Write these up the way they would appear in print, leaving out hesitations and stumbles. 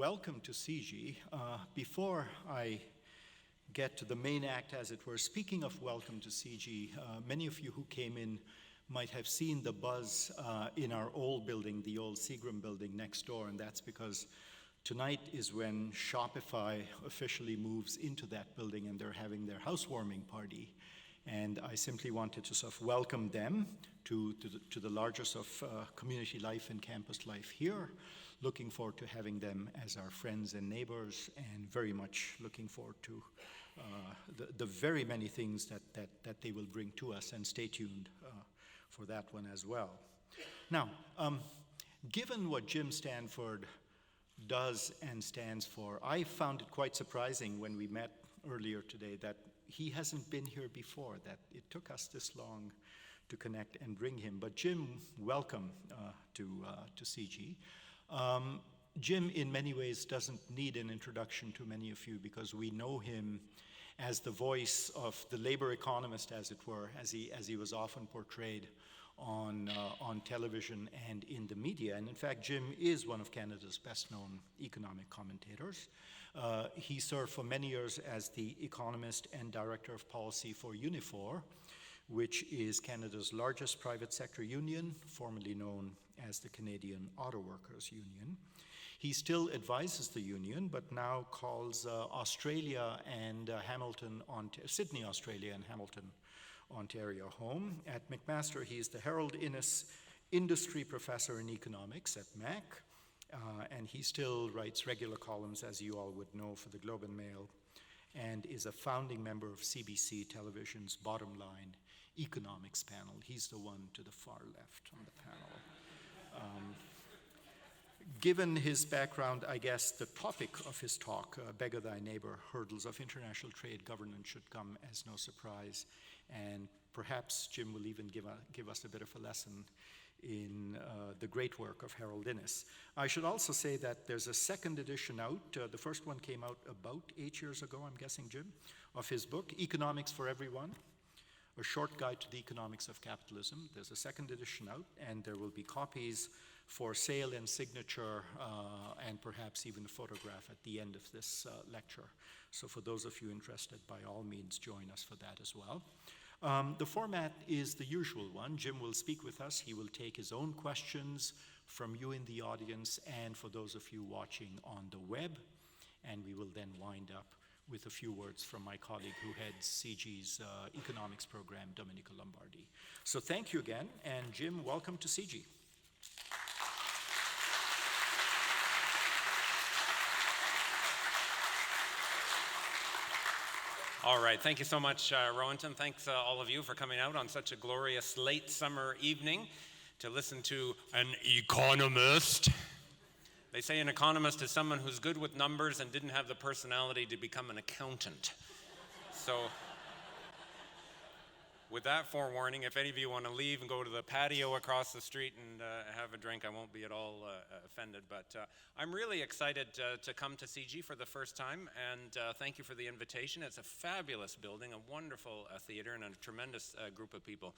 welcome to CIGI. Before I get to the main act, as it were, speaking of welcome to CIGI, many of you who came in might have seen the buzz in our old building, the old Seagram building next door, and that's because tonight is when Shopify officially moves into that building and they're having their housewarming party. And I simply wanted to sort of welcome them to the largest of community life and campus life here. Looking forward to having them as our friends and neighbors, and very much looking forward to the very many things that they will bring to us, and stay tuned for that one as well. Now, given what Jim Stanford does and stands for, I found it quite surprising when we met earlier today that he hasn't been here before, that it took us this long to connect and bring him. But Jim, welcome to CIGI. Jim, in many ways, doesn't need an introduction to many of you because we know him as the voice of the labor economist, as it were, as he was often portrayed on television and in the media. And in fact, Jim is one of Canada's best-known economic commentators. He served for many years as the economist and director of policy for Unifor, which is Canada's largest private sector union, formerly known as the Canadian Auto Workers Union. He still advises the union, but now calls Australia and Sydney, Australia, and Hamilton, Ontario home. At McMaster, he is the Harold Innis Industry Professor in Economics at Mac, and he still writes regular columns, as you all would know, for the Globe and Mail, and is a founding member of CBC Television's Bottom Line Economics panel. He's the one to the far left on the panel. Given his background, I guess the topic of his talk, Beggar Thy Neighbor, Hurdles of International Trade Governance, should come as no surprise. And perhaps Jim will even give us a bit of a lesson in the great work of Harold Innis. I should also say that there's a second edition out. The first one came out about 8 years ago, I'm guessing, Jim, of his book, Economics for Everyone, A Short Guide to the Economics of Capitalism. There's a second edition out, and there will be copies for sale and signature, and perhaps even a photograph at the end of this lecture. So for those of you interested, by all means, join us for that as well. The format is the usual one. Jim will speak with us. He will take his own questions from you in the audience and for those of you watching on the web. And we will then wind up with a few words from my colleague who heads CIGI's economics program, Domenico Lombardi. So thank you again. And Jim, welcome to CIGI. All right, thank you so much, Rowanton. Thanks all of you for coming out on such a glorious late summer evening to listen to an economist. They say an economist is someone who's good with numbers and didn't have the personality to become an accountant. So, with that forewarning, if any of you want to leave and go to the patio across the street and have a drink, I won't be at all offended. But I'm really excited to come to CIGI for the first time, and thank you for the invitation. It's a fabulous building, a wonderful theater, and a tremendous group of people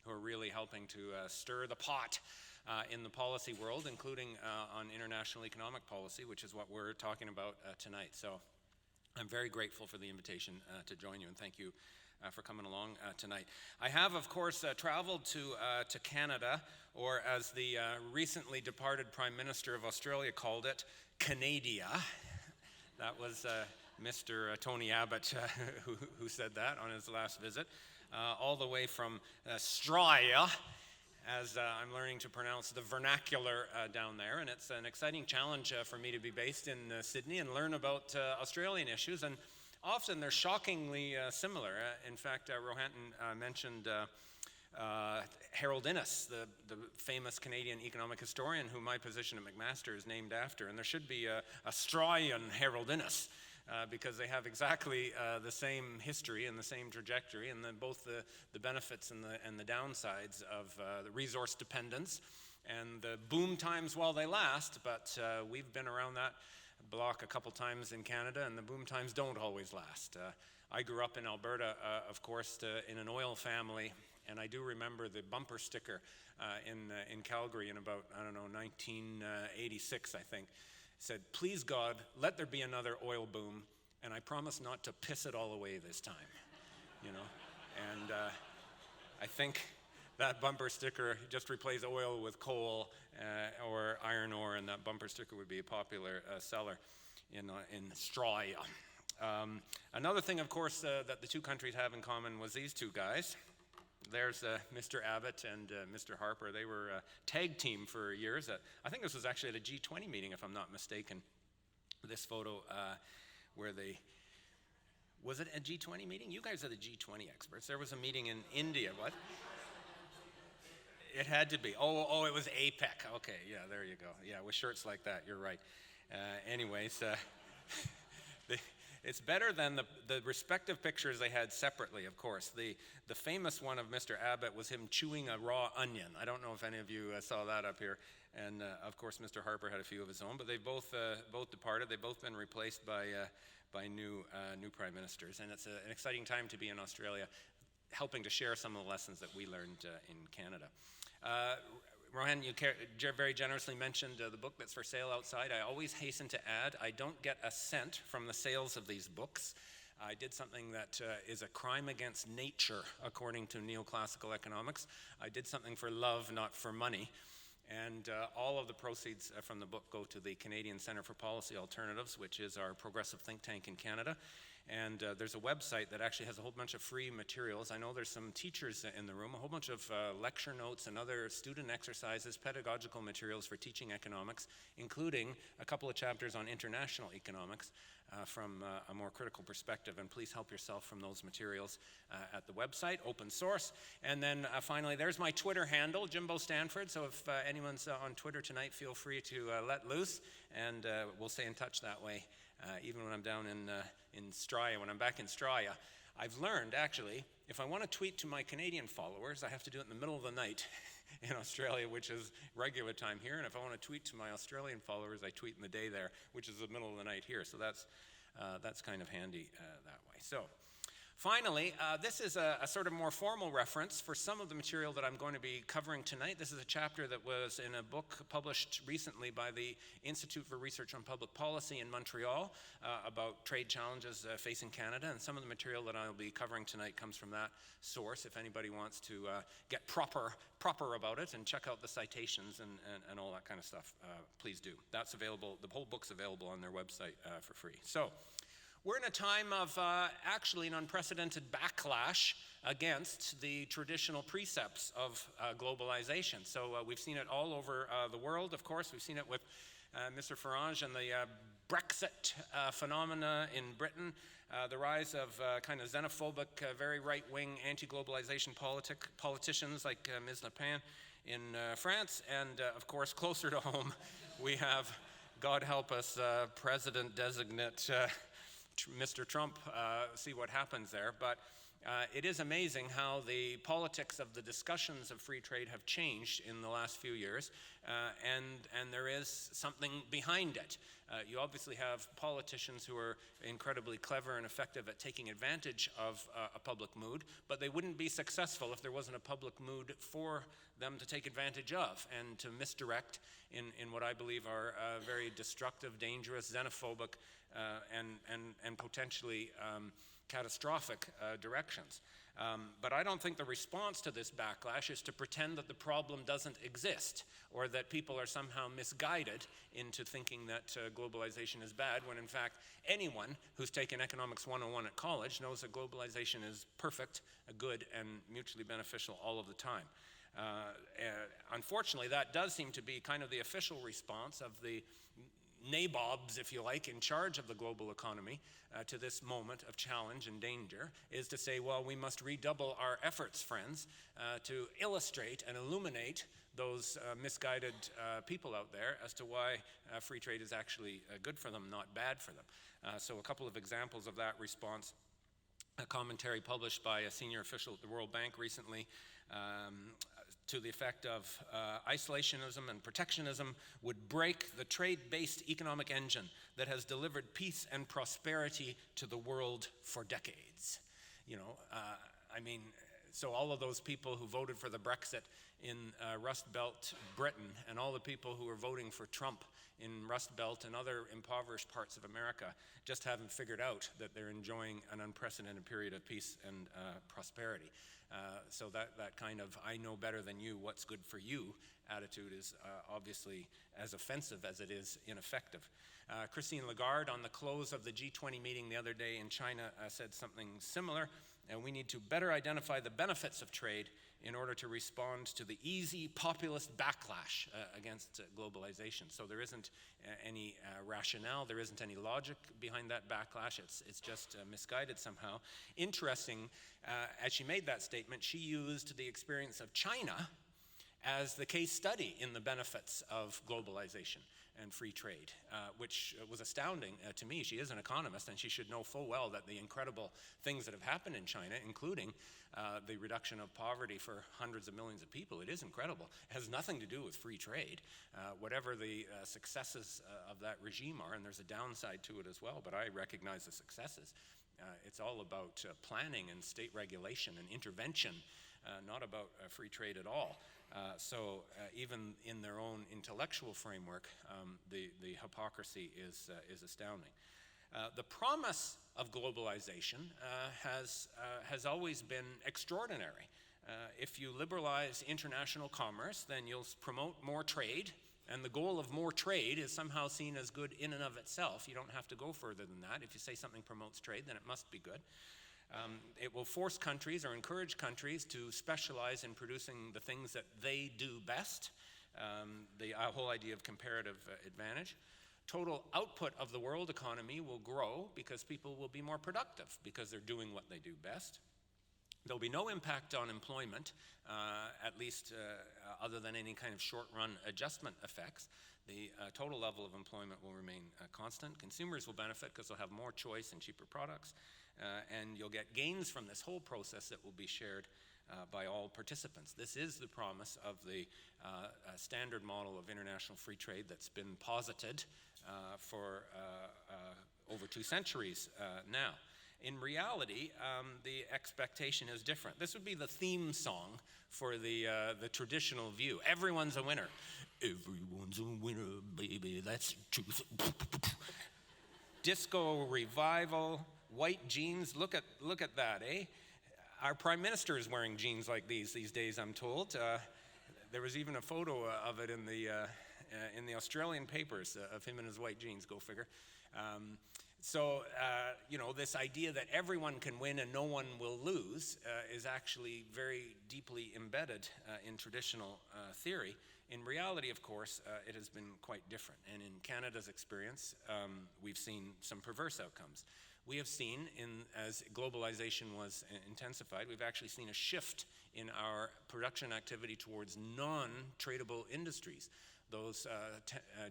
who are really helping to stir the pot in the policy world, including on international economic policy, which is what we're talking about tonight. So I'm very grateful for the invitation to join you, and thank you for coming along tonight. I have, of course, traveled to Canada, or as the recently departed Prime Minister of Australia called it, Canadia. That was Mr. Tony Abbott who said that on his last visit, all the way from Australia, as I'm learning to pronounce the vernacular down there. And it's an exciting challenge for me to be based in Sydney and learn about Australian issues. And often they're shockingly similar. In fact, Rohanton mentioned Harold Innis, the famous Canadian economic historian who my position at McMaster is named after. And there should be a Australian Harold Innis because they have exactly the same history and the same trajectory, and then both the benefits and the downsides of the resource dependence and the boom times while they last. But we've been around that block a couple times in Canada, and the boom times don't always last. I grew up in Alberta, of course, in an oil family, and I do remember the bumper sticker in Calgary in about, 1986, I think. said, please God, let there be another oil boom, and I promise not to piss it all away this time, you know? And I think that bumper sticker, just replace oil with coal or iron ore, and that bumper sticker would be a popular seller in Straya. Another thing, of course, that the two countries have in common was these two guys. There's Mr. Abbott and Mr. Harper. They were a tag team for years. I think this was actually at a G20 meeting, if I'm not mistaken. This photo where they... Was it a G20 meeting? You guys are the G20 experts. There was a meeting in India. What? It had to be. Oh, it was APEC. Okay, yeah, there you go. Yeah, with shirts like that, you're right. Anyways, it's better than the respective pictures they had separately, of course. The famous one of Mr. Abbott was him chewing a raw onion. I don't know if any of you saw that up here. And of course, Mr. Harper had a few of his own, but they both departed. They've both been replaced by new prime ministers. And it's an exciting time to be in Australia, helping to share some of the lessons that we learned in Canada. Rohan, you very generously mentioned the book that's for sale outside. I always hasten to add, I don't get a cent from the sales of these books. I did something that is a crime against nature, according to neoclassical economics. I did something for love, not for money. And all of the proceeds from the book go to the Canadian Centre for Policy Alternatives, which is our progressive think tank in Canada. And there's a website that actually has a whole bunch of free materials. I know there's some teachers in the room, a whole bunch of lecture notes and other student exercises, pedagogical materials for teaching economics, including a couple of chapters on international economics from a more critical perspective. And please help yourself from those materials at the website, open source. And then finally, there's my Twitter handle, Jimbo Stanford. So if anyone's on Twitter tonight, feel free to let loose, and we'll stay in touch that way. Even when I'm down in Straya, when I'm back in Straya, I've learned, actually, if I want to tweet to my Canadian followers, I have to do it in the middle of the night in Australia, which is regular time here. And if I want to tweet to my Australian followers, I tweet in the day there, which is the middle of the night here. So that's kind of handy that way. So finally, this is a sort of more formal reference for some of the material that I'm going to be covering tonight. This is a chapter that was in a book published recently by the Institute for Research on Public Policy in Montreal about trade challenges facing Canada. And some of the material that I'll be covering tonight comes from that source. If anybody wants to get proper about it and check out the citations and all that kind of stuff, please do. That's available. The whole book's available on their website for free. So we're in a time of actually an unprecedented backlash against the traditional precepts of globalization. So we've seen it all over the world, of course. We've seen it with Mr. Farage and the Brexit phenomena in Britain, the rise of kind of xenophobic, very right-wing anti-globalization politicians like Ms. Le Pen in France. And of course, closer to home, we have, God help us, President-designate Mr. Trump, see what happens there. But it is amazing how the politics of the discussions of free trade have changed in the last few years, and there is something behind it. You obviously have politicians who are incredibly clever and effective at taking advantage of a public mood, but they wouldn't be successful if there wasn't a public mood for them to take advantage of and to misdirect in what I believe are very destructive, dangerous, xenophobic, and potentially catastrophic directions. But I don't think the response to this backlash is to pretend that the problem doesn't exist or that people are somehow misguided into thinking that globalization is bad, when in fact anyone who's taken Economics 101 at college knows that globalization is perfect, good, and mutually beneficial all of the time. Unfortunately, that does seem to be kind of the official response of the nabobs, if you like, in charge of the global economy to this moment of challenge and danger, is to say, well, we must redouble our efforts, friends, to illustrate and illuminate those misguided people out there as to why free trade is actually good for them, not bad for them. So a couple of examples of that response. A commentary published by a senior official at the World Bank recently to the effect of isolationism and protectionism would break the trade-based economic engine that has delivered peace and prosperity to the world for decades. You know, I mean, so all of those people who voted for the Brexit in Rust Belt Britain and all the people who are voting for Trump in Rust Belt and other impoverished parts of America just haven't figured out that they're enjoying an unprecedented period of peace and prosperity. So that kind of I know better than you what's good for you attitude is obviously as offensive as it is ineffective. Christine Lagarde, on the close of the G20 meeting the other day in China, said something similar, and we need to better identify the benefits of trade in order to respond to the easy populist backlash against globalization. So there isn't any rationale, there isn't any logic behind that backlash. It's just misguided somehow. Interesting, as she made that statement, she used the experience of China as the case study in the benefits of globalization and free trade, which was astounding to me. She is an economist, and she should know full well that the incredible things that have happened in China, including the reduction of poverty for hundreds of millions of people, it is incredible. It has nothing to do with free trade. Whatever the successes of that regime are, and there's a downside to it as well, but I recognize the successes. It's all about planning and state regulation and intervention, not about free trade at all. So even in their own intellectual framework, the hypocrisy is astounding. The promise of globalization has always been extraordinary. If you liberalize international commerce, then you'll promote more trade, and the goal of more trade is somehow seen as good in and of itself. You don't have to go further than that. If you say something promotes trade, then it must be good. It will force countries or encourage countries to specialize in producing the things that they do best, the whole idea of comparative advantage. Total output of the world economy will grow because people will be more productive because they're doing what they do best. There'll be no impact on employment, at least other than any kind of short-run adjustment effects. The total level of employment will remain constant. Consumers will benefit because they'll have more choice and cheaper products. And you'll get gains from this whole process that will be shared by all participants. This is the promise of the standard model of international free trade that's been posited for over 2 centuries now. In reality, the expectation is different. This would be the theme song for the traditional view. Everyone's a winner. Everyone's a winner, baby, that's truth. Disco revival, white jeans, look at that, eh? Our Prime Minister is wearing jeans like these days, I'm told. There was even a photo of it in the Australian papers of him in his white jeans, go figure. So, this idea that everyone can win and no one will lose is actually very deeply embedded in traditional theory. In reality, of course, it has been quite different. And in Canada's experience, we've seen some perverse outcomes. We have seen, as globalization was intensified, we've actually seen a shift in our production activity towards non-tradable industries. Those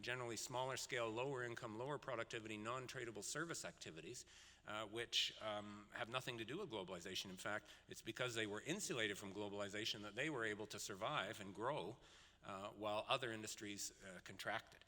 generally smaller scale, lower income, lower productivity, non-tradable service activities, which have nothing to do with globalization. In fact, it's because they were insulated from globalization that they were able to survive and grow while other industries contracted.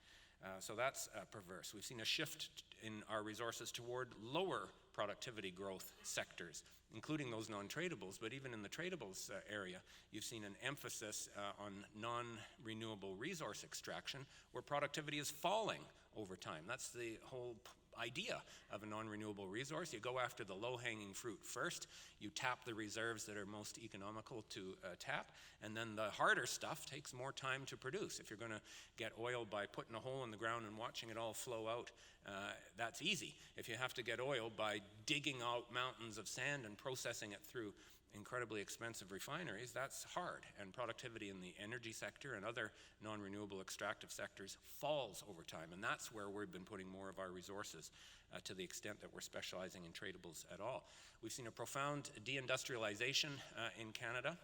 So that's perverse. We've seen a shift in our resources toward lower productivity growth sectors, including those non-tradables, but even in the tradables area, you've seen an emphasis on non-renewable resource extraction where productivity is falling over time. That's the whole idea of a non-renewable resource. You go after the low-hanging fruit first, you tap the reserves that are most economical to tap, and then the harder stuff takes more time to produce. If you're going to get oil by putting a hole in the ground and watching it all flow out, that's easy. If you have to get oil by digging out mountains of sand and processing it through incredibly expensive refineries, that's hard. And productivity in the energy sector and other non-renewable extractive sectors falls over time. And that's where we've been putting more of our resources to the extent that we're specializing in tradables at all. We've seen a profound deindustrialization in Canada,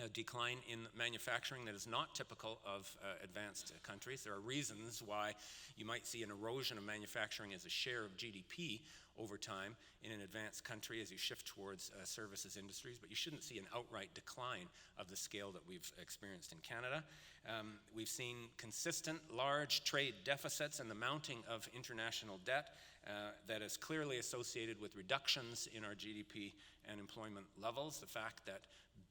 a decline in manufacturing that is not typical of advanced countries. There are reasons why you might see an erosion of manufacturing as a share of GDP over time in an advanced country as you shift towards services industries, but you shouldn't see an outright decline of the scale that we've experienced in Canada. We've seen consistent large trade deficits and the mounting of international debt that is clearly associated with reductions in our GDP and employment levels. The fact that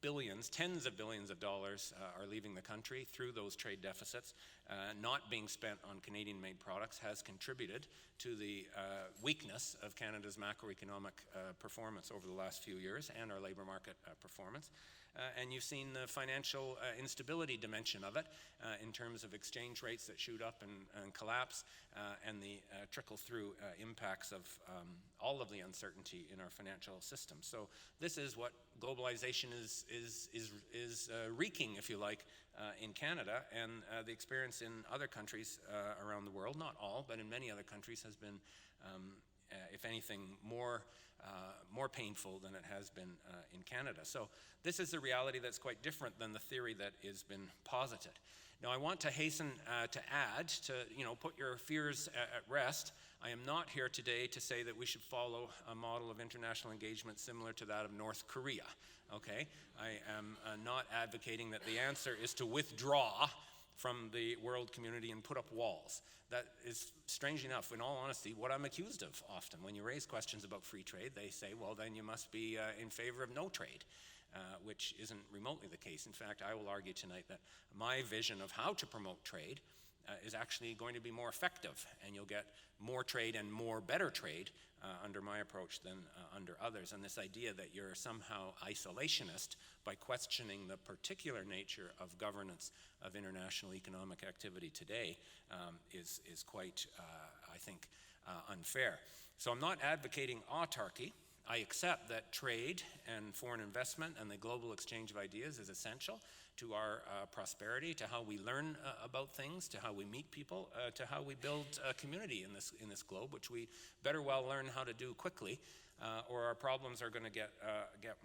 billions, tens of billions of dollars are leaving the country through those trade deficits. Not being spent on Canadian-made products has contributed to the weakness of Canada's macroeconomic performance over the last few years and our labor market performance. And you've seen the financial instability dimension of it in terms of exchange rates that shoot up and collapse, and the trickle-through impacts of all of the uncertainty in our financial system. So this is what globalization is wreaking, if you like, in Canada, and the experience in other countries around the world, not all, but in many other countries, has been, if anything, more painful than it has been in Canada. So this is a reality that's quite different than the theory that has been posited. Now, I want to hasten to add, to put your fears at rest. I am not here today to say that we should follow a model of international engagement similar to that of North Korea. Okay, I am not advocating that the answer is to withdraw from the world community and put up walls. That is, strange enough, in all honesty, what I'm accused of often. When you raise questions about free trade, they say, well, then you must be in favor of no trade, which isn't remotely the case. In fact, I will argue tonight that my vision of how to promote trade is actually going to be more effective, and you'll get more trade and more better trade under my approach than under others. And this idea that you're somehow isolationist by questioning the particular nature of governance of international economic activity today is quite, I think, unfair. So I'm not advocating autarky. I accept that trade and foreign investment and the global exchange of ideas is essential to our prosperity, to how we learn about things, to how we meet people, to how we build a community in this globe, which we better well learn how to do quickly, or our problems are going to get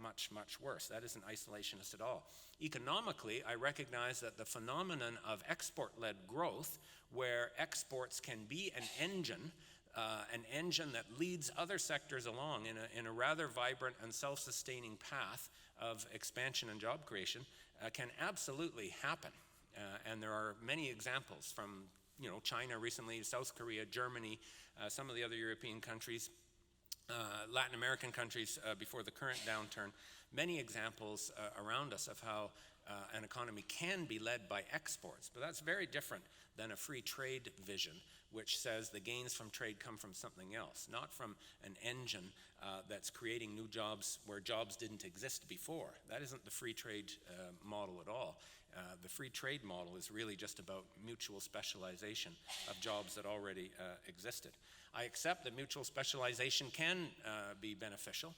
much, much worse. That isn't isolationist at all. Economically, I recognize that the phenomenon of export-led growth, where exports can be an engine that leads other sectors along in a rather vibrant and self-sustaining path of expansion and job creation, can absolutely happen. And there are many examples from China recently, South Korea, Germany, some of the other European countries, Latin American countries before the current downturn, many examples around us of how an economy can be led by exports. But that's very different than a free trade vision, which says the gains from trade come from something else, not from an engine that's creating new jobs where jobs didn't exist before. That isn't the free trade model at all. The free trade model is really just about mutual specialization of jobs that already existed. I accept that mutual specialization can be beneficial,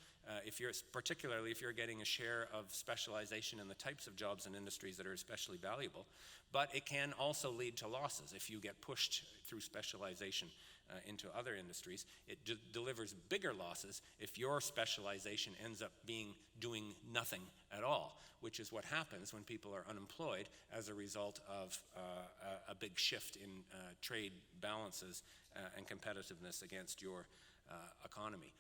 particularly if you're getting a share of specialization in the types of jobs and industries that are especially valuable. But it can also lead to losses if you get pushed through specialization into other industries. It delivers bigger losses if your specialization ends up doing nothing at all, which is what happens when people are unemployed as a result of a big shift in trade balances and competitiveness against your economy.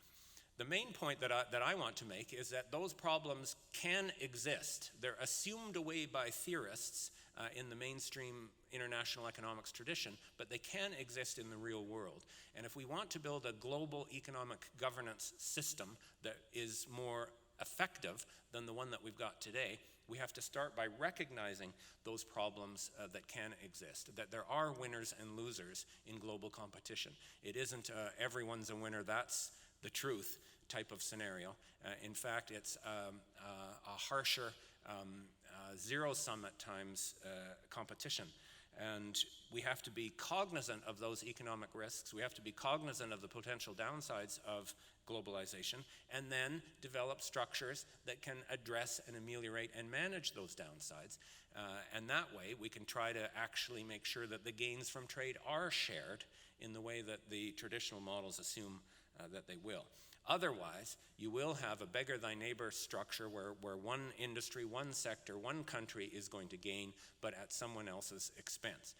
The main point that I want to make is that those problems can exist. They're assumed away by theorists in the mainstream international economics tradition, but they can exist in the real world. And if we want to build a global economic governance system that is more effective than the one that we've got today, we have to start by recognizing those problems that can exist, that there are winners and losers in global competition. It isn't everyone's a winner, that's the truth type of scenario. In fact, it's a harsher zero-sum at times competition. And we have to be cognizant of those economic risks. We have to be cognizant of the potential downsides of globalization, and then develop structures that can address and ameliorate and manage those downsides. And that way, we can try to actually make sure that the gains from trade are shared in the way that the traditional models assume that they will. Otherwise, you will have a beggar thy neighbor structure where one industry, one sector, one country is going to gain, but at someone else's expense.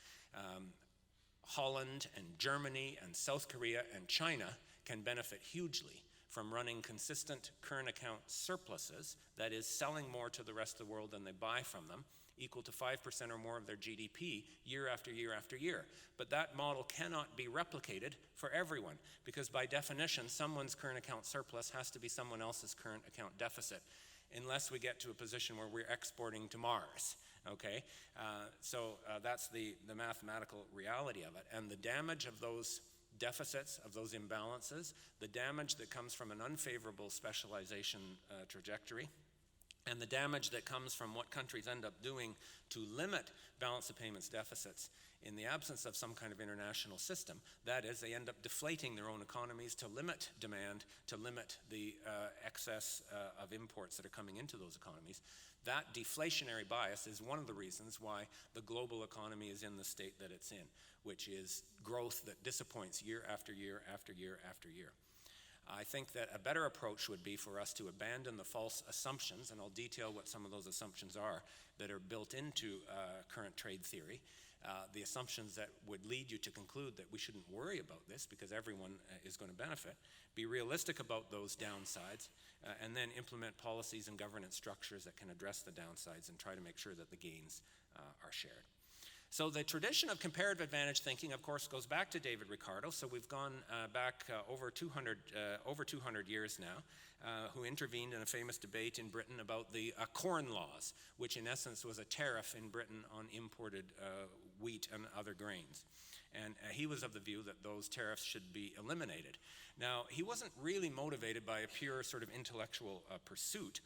Holland and Germany and South Korea and China can benefit hugely from running consistent current account surpluses, that is, selling more to the rest of the world than they buy from them, equal to 5% or more of their GDP year after year after year. But that model cannot be replicated for everyone, because by definition, someone's current account surplus has to be someone else's current account deficit. unless we get to a position where we're exporting to Mars. Okay, so that's the mathematical reality of it, and the damage of those deficits, of those imbalances, the damage that comes from an unfavorable specialization trajectory, and the damage that comes from what countries end up doing to limit balance of payments deficits in the absence of some kind of international system. That is, they end up deflating their own economies to limit demand, to limit the excess of imports that are coming into those economies. That deflationary bias is one of the reasons why the global economy is in the state that it's in, which is growth that disappoints year after year after year after year. I think that a better approach would be for us to abandon the false assumptions, and I'll detail what some of those assumptions are that are built into current trade theory. The assumptions that would lead you to conclude that we shouldn't worry about this because everyone is going to benefit. Be realistic about those downsides, and then implement policies and governance structures that can address the downsides and try to make sure that the gains are shared. So the tradition of comparative advantage thinking, of course, goes back to David Ricardo. So we've gone back over 200 years now, who intervened in a famous debate in Britain about the Corn Laws, which in essence was a tariff in Britain on imported wheat and other grains. And he was of the view that those tariffs should be eliminated. Now, he wasn't really motivated by a pure sort of intellectual pursuit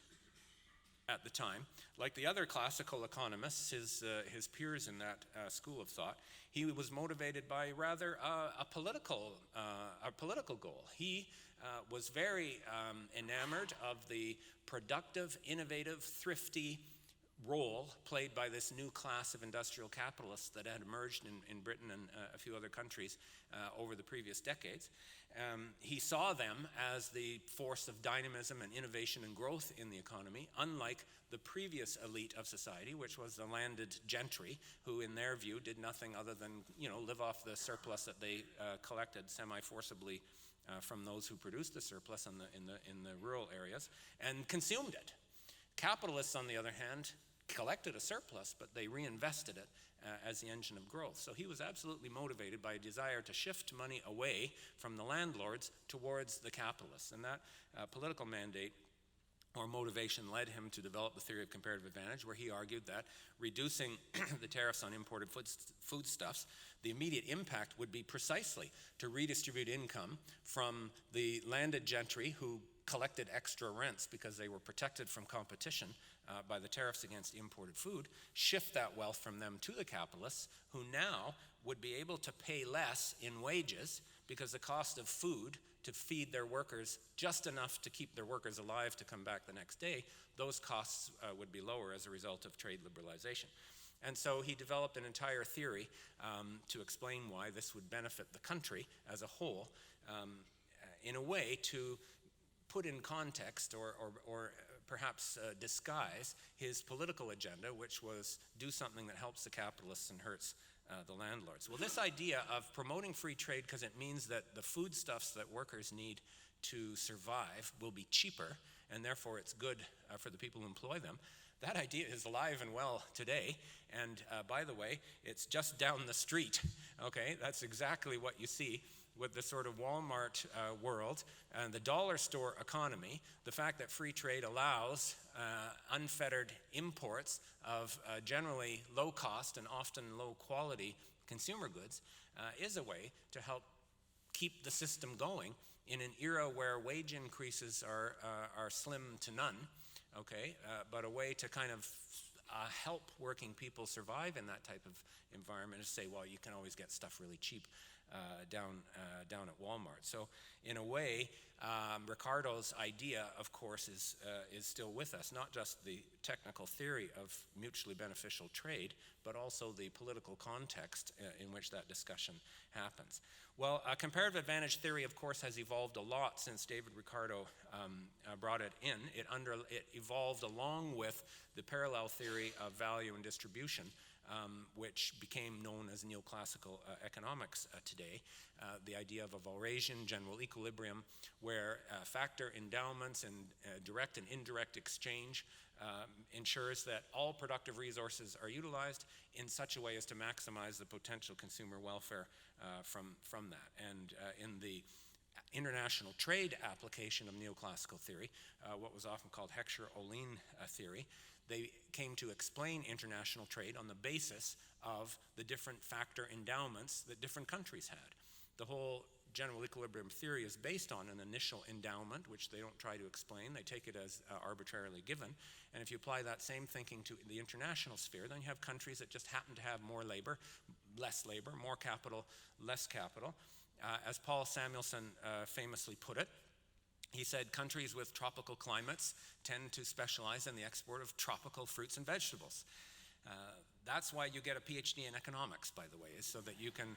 at the time. Like the other classical economists, his peers in that school of thought, he was motivated by rather a political goal. He was very enamored of the productive, innovative, thrifty role played by this new class of industrial capitalists that had emerged in Britain and a few other countries over the previous decades. He saw them as the force of dynamism and innovation and growth in the economy, unlike the previous elite of society, which was the landed gentry, who in their view did nothing other than live off the surplus that they collected semi-forcibly from those who produced the surplus in the rural areas and consumed it. Capitalists, on the other hand, collected a surplus, but they reinvested it as the engine of growth. So he was absolutely motivated by a desire to shift money away from the landlords towards the capitalists. And that political mandate or motivation led him to develop the theory of comparative advantage, where he argued that reducing the tariffs on imported foodstuffs, the immediate impact would be precisely to redistribute income from the landed gentry who collected extra rents because they were protected from competition by the tariffs against imported food, shift that wealth from them to the capitalists, who now would be able to pay less in wages because the cost of food to feed their workers just enough to keep their workers alive to come back the next day, those costs would be lower as a result of trade liberalization. And so he developed an entire theory to explain why this would benefit the country as a whole, in a way to put in context or perhaps disguise his political agenda, which was do something that helps the capitalists and hurts the landlords. Well, this idea of promoting free trade because it means that the foodstuffs that workers need to survive will be cheaper, and therefore it's good for the people who employ them, that idea is alive and well today. And by the way, it's just down the street. Okay, that's exactly what you see with the sort of Walmart world and the dollar store economy. The fact that free trade allows unfettered imports of generally low cost and often low quality consumer goods is a way to help keep the system going in an era where wage increases are slim to none, okay, but a way to kind of help working people survive in that type of environment is say, well, you can always get stuff really cheap down at Walmart. So in a way, Ricardo's idea, of course, is still with us, not just the technical theory of mutually beneficial trade, but also the political context in which that discussion happens. Well, comparative advantage theory, of course, has evolved a lot since David Ricardo brought it in. It evolved along with the parallel theory of value and distribution, which became known as neoclassical economics today. The idea of a Walrasian general equilibrium, where factor endowments and direct and indirect exchange ensures that all productive resources are utilized in such a way as to maximize the potential consumer welfare from that. And in the international trade application of neoclassical theory, what was often called Heckscher-Ohlin theory. They came to explain international trade on the basis of the different factor endowments that different countries had. The whole general equilibrium theory is based on an initial endowment, which they don't try to explain. They take it as arbitrarily given. And if you apply that same thinking to the international sphere, then you have countries that just happen to have more labor, more capital, less capital. As Paul Samuelson famously put it, he said countries with tropical climates tend to specialize in the export of tropical fruits and vegetables. That's why you get a PhD in economics, by the way, is so that you can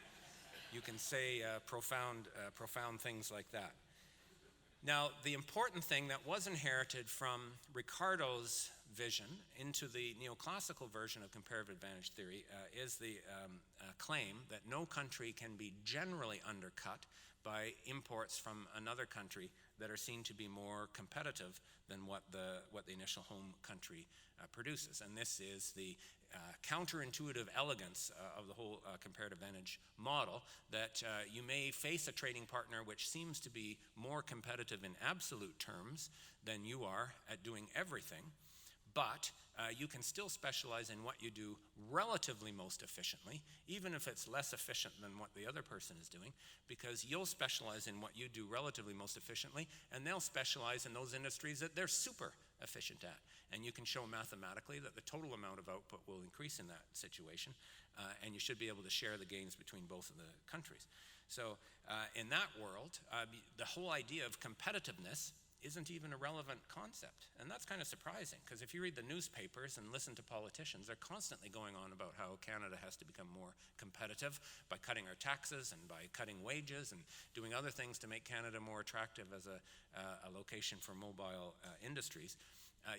say profound things like that. Now, the important thing that was inherited from Ricardo's vision into the neoclassical version of comparative advantage theory is the claim that no country can be generally undercut by imports from another country that are seen to be more competitive than what the initial home country produces. And this is the counterintuitive elegance of the whole comparative advantage model, that you may face a trading partner which seems to be more competitive in absolute terms than you are at doing everything, but you can still specialize in what you do relatively most efficiently, even if it's less efficient than what the other person is doing, because you'll specialize in what you do relatively most efficiently, and they'll specialize in those industries that they're super efficient at. And you can show mathematically that the total amount of output will increase in that situation, and you should be able to share the gains between both of the countries. So in that world, the whole idea of competitiveness isn't even a relevant concept. And that's kind of surprising, because if you read the newspapers and listen to politicians, they're constantly going on about how Canada has to become more competitive by cutting our taxes and by cutting wages and doing other things to make Canada more attractive as a location for mobile industries.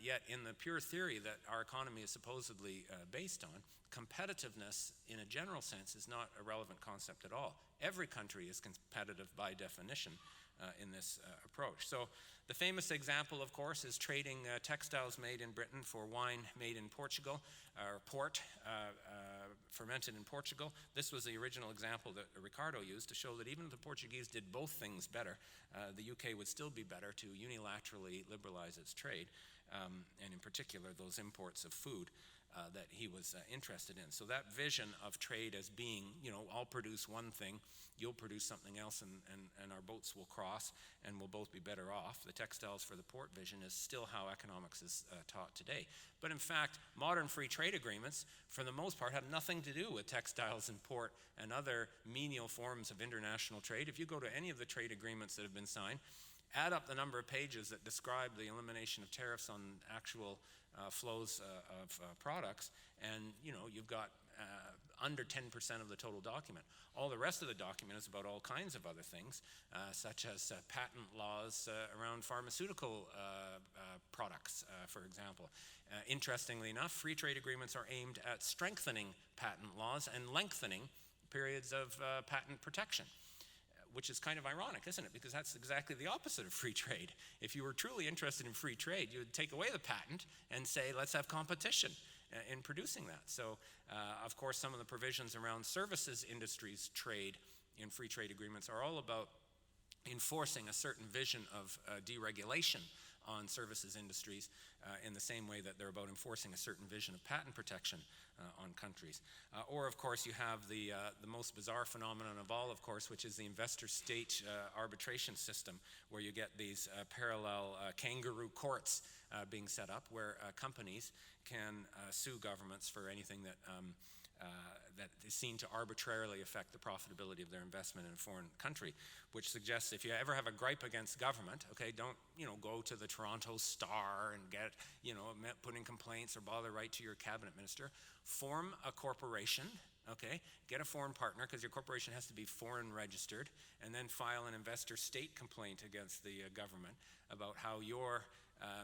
Yet in the pure theory that our economy is supposedly based on, competitiveness in a general sense is not a relevant concept at all. Every country is competitive by definition in this approach. So the famous example, of course, is trading textiles made in Britain for wine made in Portugal, or port fermented in Portugal. This was the original example that Ricardo used to show that even if the Portuguese did both things better, the UK would still be better to unilaterally liberalize its trade, and in particular those imports of food that he was interested in. So that vision of trade as being, I'll produce one thing, you'll produce something else, and our boats will cross, and we'll both be better off. The textiles for the port vision is still how economics is taught today. But in fact, modern free trade agreements, for the most part, have nothing to do with textiles and port and other menial forms of international trade. If you go to any of the trade agreements that have been signed, add up the number of pages that describe the elimination of tariffs on actual flows of products, and you've got under 10% of the total document. All the rest of the document is about all kinds of other things, such as patent laws around pharmaceutical products, for example. Interestingly enough, free trade agreements are aimed at strengthening patent laws and lengthening periods of patent protection, which is kind of ironic, isn't it? Because that's exactly the opposite of free trade. If you were truly interested in free trade, you would take away the patent and say, let's have competition in producing that. So, of course, some of the provisions around services industries trade in free trade agreements are all about enforcing a certain vision of deregulation on services industries in the same way that they're about enforcing a certain vision of patent protection on countries. Or, of course, you have the most bizarre phenomenon of all, of course, which is the investor-state arbitration system, where you get these parallel kangaroo courts being set up, where companies can sue governments for anything that is seen to arbitrarily affect the profitability of their investment in a foreign country, which suggests if you ever have a gripe against government, okay, don't go to the Toronto Star and get put in complaints or bother right to your cabinet minister. Form a corporation, okay, get a foreign partner, because your corporation has to be foreign registered, and then file an investor-state complaint against the government about how your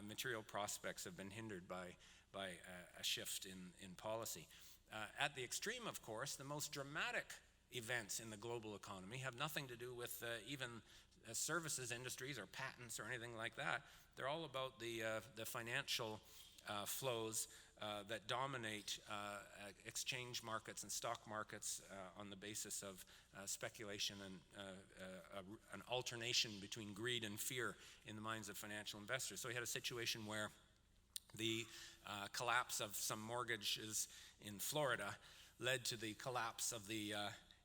material prospects have been hindered by a shift in policy. At the extreme, of course, the most dramatic events in the global economy have nothing to do with even services industries or patents or anything like that. They're all about the financial flows that dominate exchange markets and stock markets on the basis of speculation and an alternation between greed and fear in the minds of financial investors. So we had a situation where the collapse of some mortgages in Florida led to the collapse of the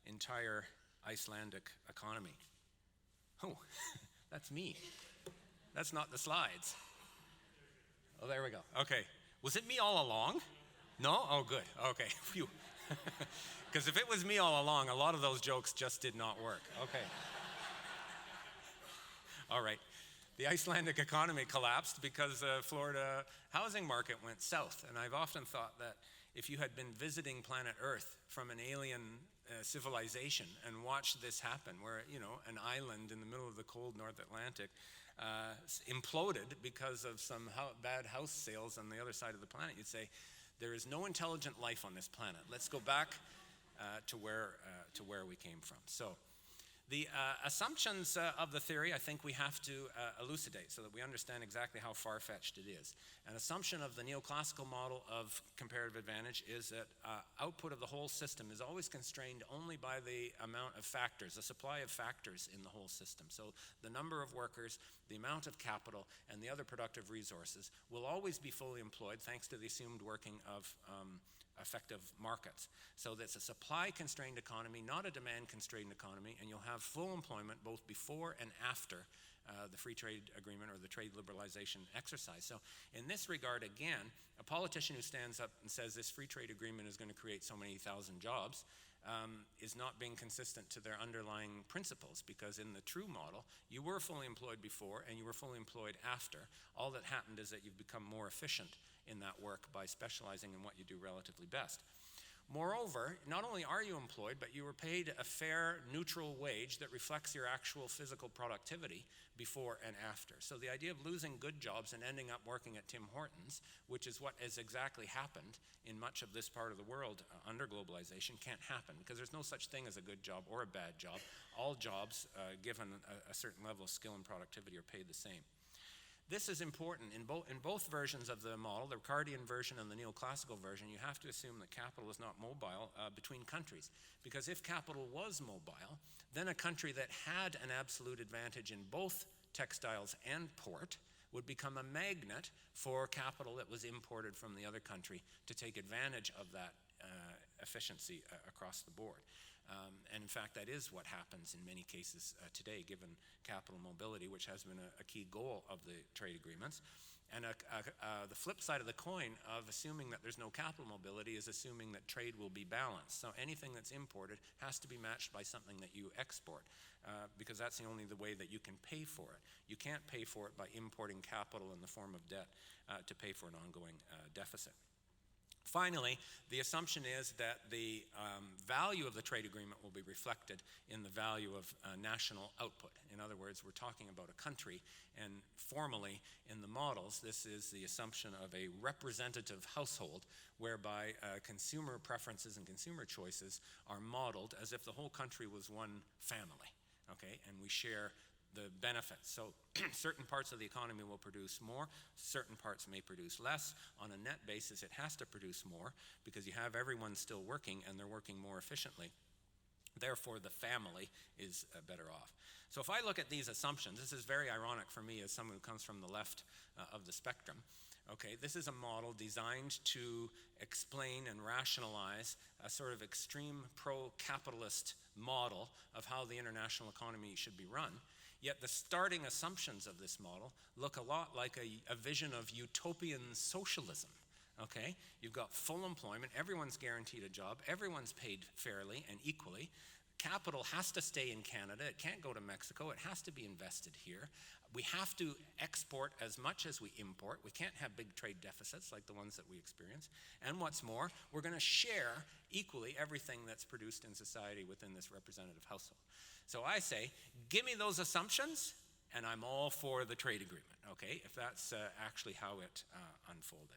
entire Icelandic economy. Oh, that's me. That's not the slides. Oh, there we go. Okay. Was it me all along? No? Oh, good. Okay. Phew. Because if it was me all along, a lot of those jokes just did not work. Okay. All right. The Icelandic economy collapsed because the Florida housing market went south. And I've often thought that if you had been visiting planet Earth from an alien civilization and watched this happen, where, an island in the middle of the cold North Atlantic imploded because of some bad house sales on the other side of the planet, you'd say, there is no intelligent life on this planet. Let's go back to where we came from. So the assumptions of the theory, I think we have to elucidate so that we understand exactly how far-fetched it is. An assumption of the neoclassical model of comparative advantage is that output of the whole system is always constrained only by the amount of factors, the supply of factors in the whole system. So the number of workers, the amount of capital, and the other productive resources will always be fully employed thanks to the assumed working of effective markets. So that's a supply-constrained economy, not a demand-constrained economy, and you'll have full employment both before and after the free trade agreement or the trade liberalization exercise. So in this regard, again, a politician who stands up and says this free trade agreement is going to create so many thousand jobs is not being consistent to their underlying principles, because in the true model, you were fully employed before and you were fully employed after. All that happened is that you've become more efficient in that work by specializing in what you do relatively best. Moreover, not only are you employed, but you were paid a fair, neutral wage that reflects your actual physical productivity before and after. So the idea of losing good jobs and ending up working at Tim Hortons, which is what has exactly happened in much of this part of the world under globalization, can't happen, because there's no such thing as a good job or a bad job. All jobs, given a certain level of skill and productivity, are paid the same. This is important. In both versions of the model, the Ricardian version and the neoclassical version, you have to assume that capital is not mobile between countries. Because if capital was mobile, then a country that had an absolute advantage in both textiles and port would become a magnet for capital that was imported from the other country to take advantage of that efficiency across the board. And in fact, that is what happens in many cases today, given capital mobility, which has been a key goal of the trade agreements. And the flip side of the coin of assuming that there's no capital mobility is assuming that trade will be balanced. So anything that's imported has to be matched by something that you export, because that's the only way that you can pay for it. You can't pay for it by importing capital in the form of debt to pay for an ongoing deficit. Finally, the assumption is that the value of the trade agreement will be reflected in the value of national output. In other words, we're talking about a country, and formally in the models, this is the assumption of a representative household, whereby consumer preferences and consumer choices are modeled as if the whole country was one family, okay, and we share the benefits. So certain parts of the economy will produce more, certain parts may produce less. On a net basis, it has to produce more because you have everyone still working and they're working more efficiently. Therefore, the family is better off. So if I look at these assumptions, this is very ironic for me as someone who comes from the left of the spectrum. Okay, this is a model designed to explain and rationalize a sort of extreme pro-capitalist model of how the international economy should be run. Yet the starting assumptions of this model look a lot like a vision of utopian socialism, okay? You've got full employment, everyone's guaranteed a job, everyone's paid fairly and equally. Capital has to stay in Canada, it can't go to Mexico, it has to be invested here. We have to export as much as we import. We can't have big trade deficits like the ones that we experience. And what's more, we're going to share equally everything that's produced in society within this representative household. So I say, give me those assumptions, and I'm all for the trade agreement, okay, if that's actually how it unfolded.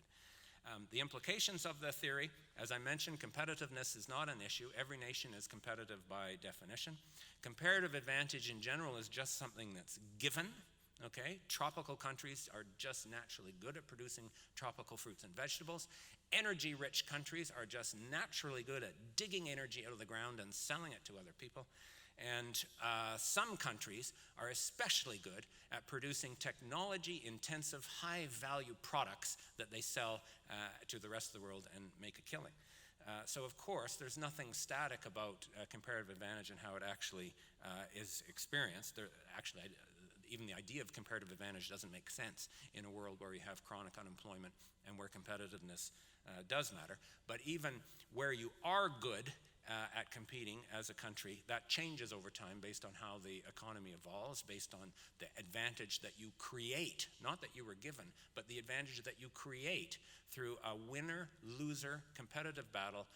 The implications of the theory, as I mentioned, competitiveness is not an issue. Every nation is competitive by definition. Comparative advantage in general is just something that's given, Okay, tropical countries are just naturally good at producing tropical fruits and vegetables. Energy-rich countries are just naturally good at digging energy out of the ground and selling it to other people. And some countries are especially good at producing technology-intensive, high-value products that they sell to the rest of the world and make a killing. So of course, there's nothing static about comparative advantage and how it actually is experienced. Even the idea of comparative advantage doesn't make sense in a world where you have chronic unemployment and where competitiveness does matter. But even where you are good at competing as a country, that changes over time based on how the economy evolves, based on the advantage that you create, not that you were given, but the advantage that you create through a winner-loser competitive battle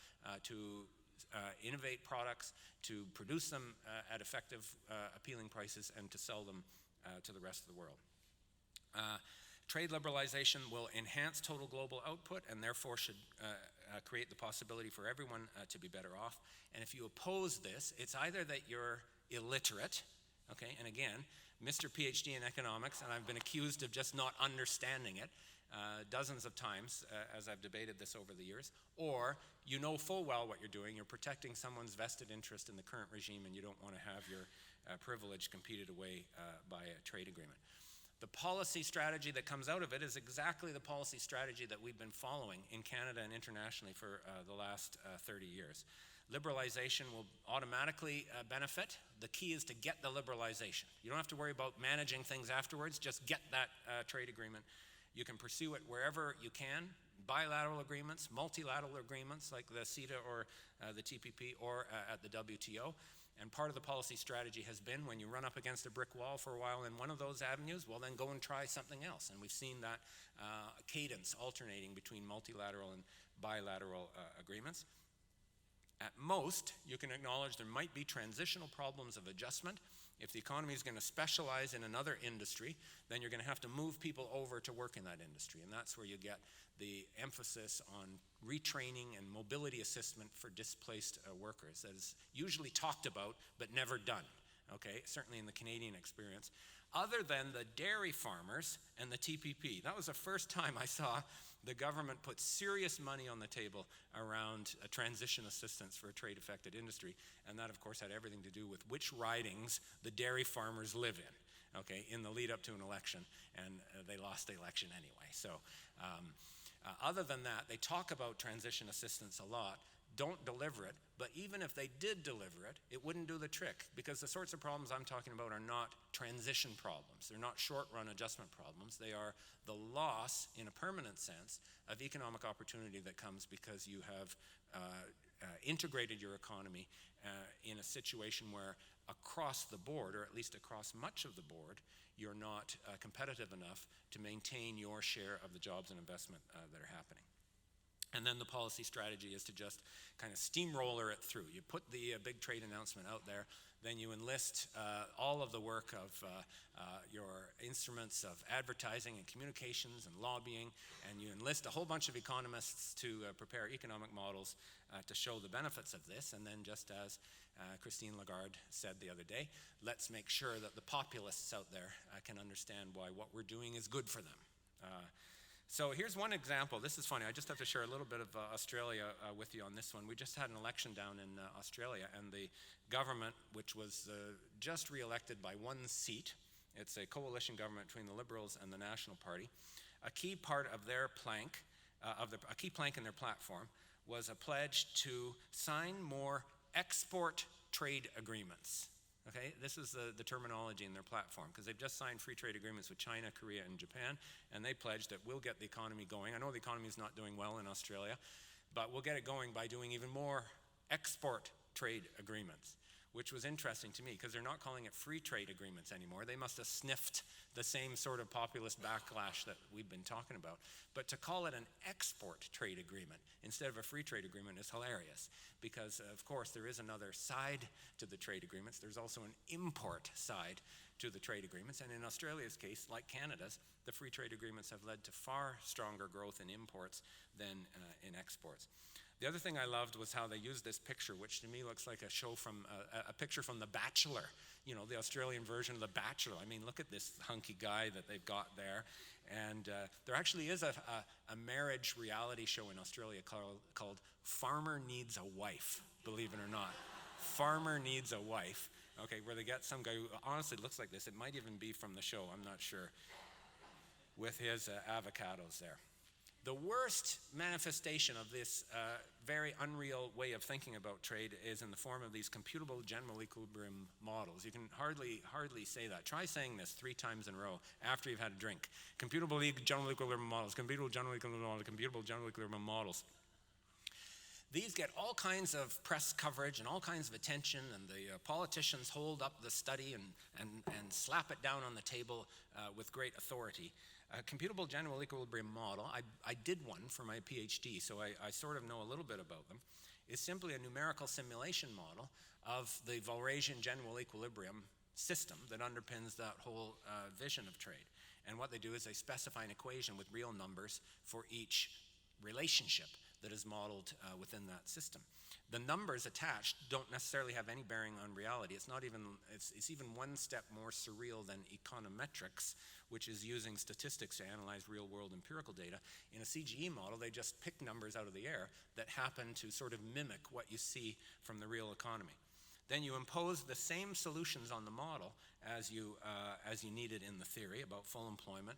to innovate products, to produce them at effective, appealing prices, and to sell them to the rest of the world. Trade liberalization will enhance total global output and therefore should create the possibility for everyone to be better off. And if you oppose this, it's either that you're illiterate, okay, and again, Mr. PhD in economics, and I've been accused of just not understanding it dozens of times as I've debated this over the years, or you know full well what you're doing, you're protecting someone's vested interest in the current regime and you don't want to have your privilege competed away by a trade agreement. The policy strategy that comes out of it is exactly the policy strategy that we've been following in Canada and internationally for the last 30 years. Liberalization will automatically benefit. The key is to get the liberalization. You don't have to worry about managing things afterwards, just get that trade agreement. You can pursue it wherever you can, bilateral agreements, multilateral agreements like the CETA or the TPP or at the WTO. And part of the policy strategy has been when you run up against a brick wall for a while in one of those avenues, well then go and try something else. And we've seen that cadence alternating between multilateral and bilateral agreements. At most, you can acknowledge there might be transitional problems of adjustment. If the economy is going to specialize in another industry, then you're going to have to move people over to work in that industry. And that's where you get the emphasis on retraining and mobility assistance for displaced workers. That is usually talked about but never done, okay, certainly in the Canadian experience, other than the dairy farmers and the TPP. That was the first time I saw the government put serious money on the table around transition assistance for a trade-affected industry, and that, of course, had everything to do with which ridings the dairy farmers live in, okay, in the lead up to an election, and they lost the election anyway. So other than that, they talk about transition assistance a lot, don't deliver it, but even if they did deliver it, it wouldn't do the trick, because the sorts of problems I'm talking about are not transition problems. They're not short-run adjustment problems. They are the loss, in a permanent sense, of economic opportunity that comes because you have integrated your economy in a situation where across the board, or at least across much of the board, you're not competitive enough to maintain your share of the jobs and investment that are happening. And then the policy strategy is to just kind of steamroller it through. You put the big trade announcement out there, then you enlist all of the work of your instruments of advertising and communications and lobbying, and you enlist a whole bunch of economists to prepare economic models to show the benefits of this. And then, just as Christine Lagarde said the other day, let's make sure that the populists out there can understand why what we're doing is good for them. So here's one example. This is funny. I just have to share a little bit of Australia with you on this one. We just had an election down in Australia, and the government, which was just re-elected by one seat, it's a coalition government between the Liberals and the National Party. A key part of their plank, a key plank in their platform, was a pledge to sign more export trade agreements. Okay, this is the terminology in their platform, because they've just signed free trade agreements with China, Korea, and Japan, and they pledged that we'll get the economy going. I know the economy is not doing well in Australia, but we'll get it going by doing even more export trade agreements, which was interesting to me, because they're not calling it free trade agreements anymore. They must have sniffed the same sort of populist backlash that we've been talking about. But to call it an export trade agreement instead of a free trade agreement is hilarious, because of course there is another side to the trade agreements. There's also an import side to the trade agreements, and in Australia's case, like Canada's, the free trade agreements have led to far stronger growth in imports than in exports. The other thing I loved was how they used this picture, which to me looks like a show from a picture from The Bachelor, you know, the Australian version of The Bachelor. I mean, look at this hunky guy that they've got there. And there actually is a marriage reality show in Australia called Farmer Needs a Wife, believe it or not. Farmer Needs a Wife, okay, where they get some guy who honestly looks like this. It might even be from the show, I'm not sure, with his avocados there. The worst manifestation of this very unreal way of thinking about trade is in the form of these computable general equilibrium models. You can hardly say that. Try saying this 3 times in a row after you've had a drink. Computable general equilibrium models, computable general equilibrium models, computable general equilibrium models. These get all kinds of press coverage and all kinds of attention, and the politicians hold up the study and slap it down on the table with great authority. A computable general equilibrium model, I did one for my PhD, so I sort of know a little bit about them, is simply a numerical simulation model of the Walrasian general equilibrium system that underpins that whole vision of trade. And what they do is they specify an equation with real numbers for each relationship that is modeled within that system. The numbers attached don't necessarily have any bearing on reality. It's even one step more surreal than econometrics, which is using statistics to analyze real-world empirical data. In a CGE model, they just pick numbers out of the air that happen to sort of mimic what you see from the real economy. Then you impose the same solutions on the model as you needed in the theory about full employment,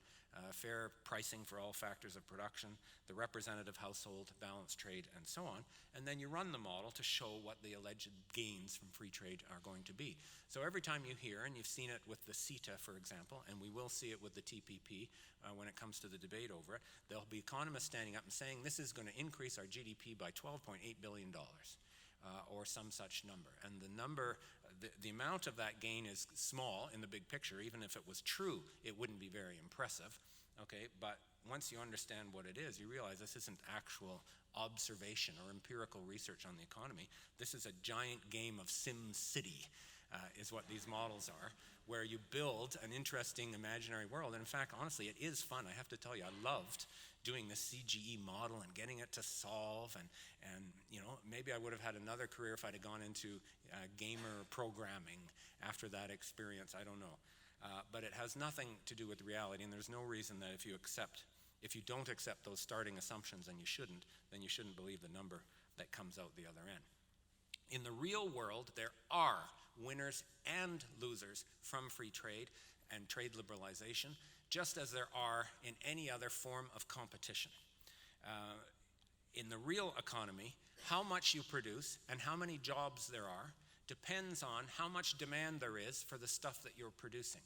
fair pricing for all factors of production, the representative household, balanced trade, and so on. And then you run the model to show what the alleged gains from free trade are going to be. So every time you hear, and you've seen it with the CETA, for example, and we will see it with the TPP when it comes to the debate over it, there'll be economists standing up and saying this is going to increase our GDP by $12.8 billion. Or some such number. And the number, the amount of that gain is small in the big picture. Even if it was true, it wouldn't be very impressive. Okay, but once you understand what it is, you realize this isn't actual observation or empirical research on the economy. This is a giant game of Sim City, is what these models are, where you build an interesting imaginary world. And in fact, honestly, it is fun. I have to tell you, I loved doing the CGE model and getting it to solve, and you know, maybe I would have had another career if I'd have gone into gamer programming after that experience. I don't know, but it has nothing to do with reality, and there's no reason that if you don't accept those starting assumptions, and you shouldn't, then you shouldn't believe the number that comes out the other end. In the real world, there are winners and losers from free trade and trade liberalization, just as there are in any other form of competition. In the real economy, how much you produce and how many jobs there are depends on how much demand there is for the stuff that you're producing.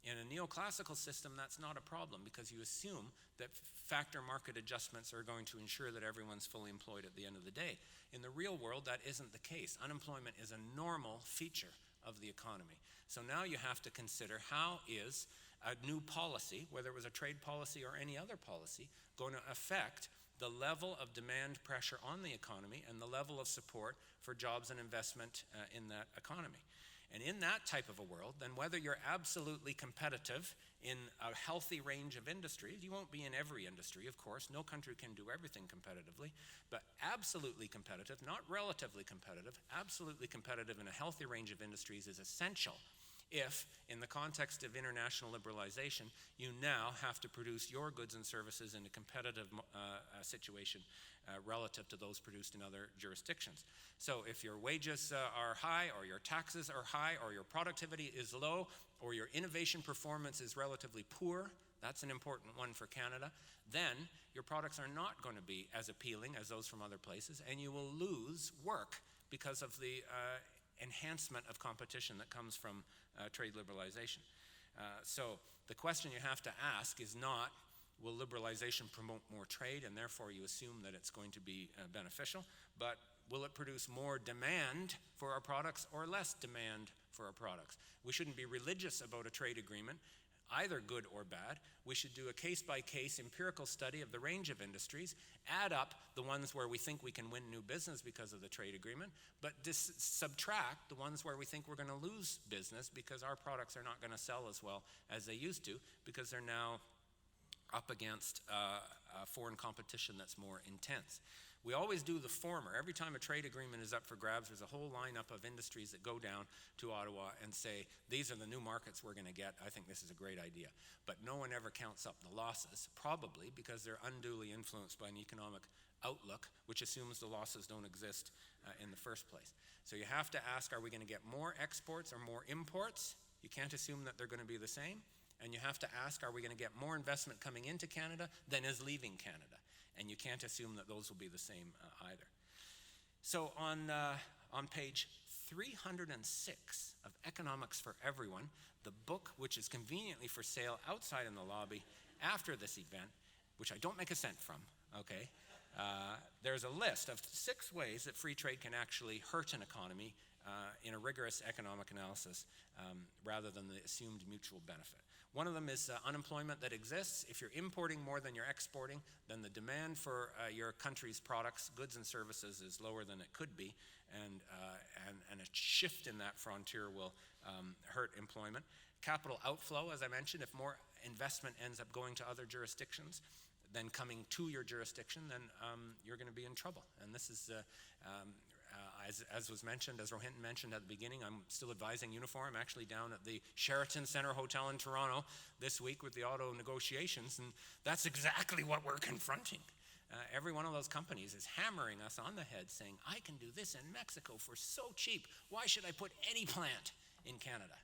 In a neoclassical system, that's not a problem because you assume that factor market adjustments are going to ensure that everyone's fully employed at the end of the day. In the real world, that isn't the case. Unemployment is a normal feature of the economy. So now you have to consider how is a new policy, whether it was a trade policy or any other policy, going to affect the level of demand pressure on the economy and the level of support for jobs and investment in that economy. And in that type of a world, then whether you're absolutely competitive in a healthy range of industries, you won't be in every industry, of course. No country can do everything competitively, but absolutely competitive, not relatively competitive, absolutely competitive in a healthy range of industries is essential if, in the context of international liberalization, you now have to produce your goods and services in a competitive situation relative to those produced in other jurisdictions. So if your wages are high, or your taxes are high, or your productivity is low, or your innovation performance is relatively poor, that's an important one for Canada, then your products are not going to be as appealing as those from other places, and you will lose work because of the enhancement of competition that comes from trade liberalization. So the question you have to ask is not, will liberalization promote more trade and therefore you assume that it's going to be beneficial, but will it produce more demand for our products or less demand for our products? We shouldn't be religious about a trade agreement, either good or bad. We should do a case-by-case empirical study of the range of industries, add up the ones where we think we can win new business because of the trade agreement, but subtract the ones where we think we're going to lose business because our products are not going to sell as well as they used to because they're now up against foreign competition that's more intense. We always do the former. Every time a trade agreement is up for grabs, there's a whole lineup of industries that go down to Ottawa and say, these are the new markets we're going to get. I think this is a great idea. But no one ever counts up the losses, probably because they're unduly influenced by an economic outlook, which assumes the losses don't exist in the first place. So you have to ask, are we going to get more exports or more imports? You can't assume that they're going to be the same. And you have to ask, are we going to get more investment coming into Canada than is leaving Canada? And you can't assume that those will be the same either. So on page 306 of Economics for Everyone, the book which is conveniently for sale outside in the lobby after this event, which I don't make a cent from, okay? There's a list of 6 ways that free trade can actually hurt an economy in a rigorous economic analysis rather than the assumed mutual benefit. One of them is unemployment that exists. If you're importing more than you're exporting, then the demand for your country's products, goods and services is lower than it could be, and a shift in that frontier will hurt employment. Capital outflow, as I mentioned, if more investment ends up going to other jurisdictions than coming to your jurisdiction, then you're going to be in trouble. And this is as was mentioned, as Rohinton mentioned at the beginning, I'm still advising Unifor. I'm actually down at the Sheraton Centre Hotel in Toronto this week with the auto negotiations, and that's exactly what we're confronting. Every one of those companies is hammering us on the head saying, I can do this in Mexico for so cheap. Why should I put any plant in Canada?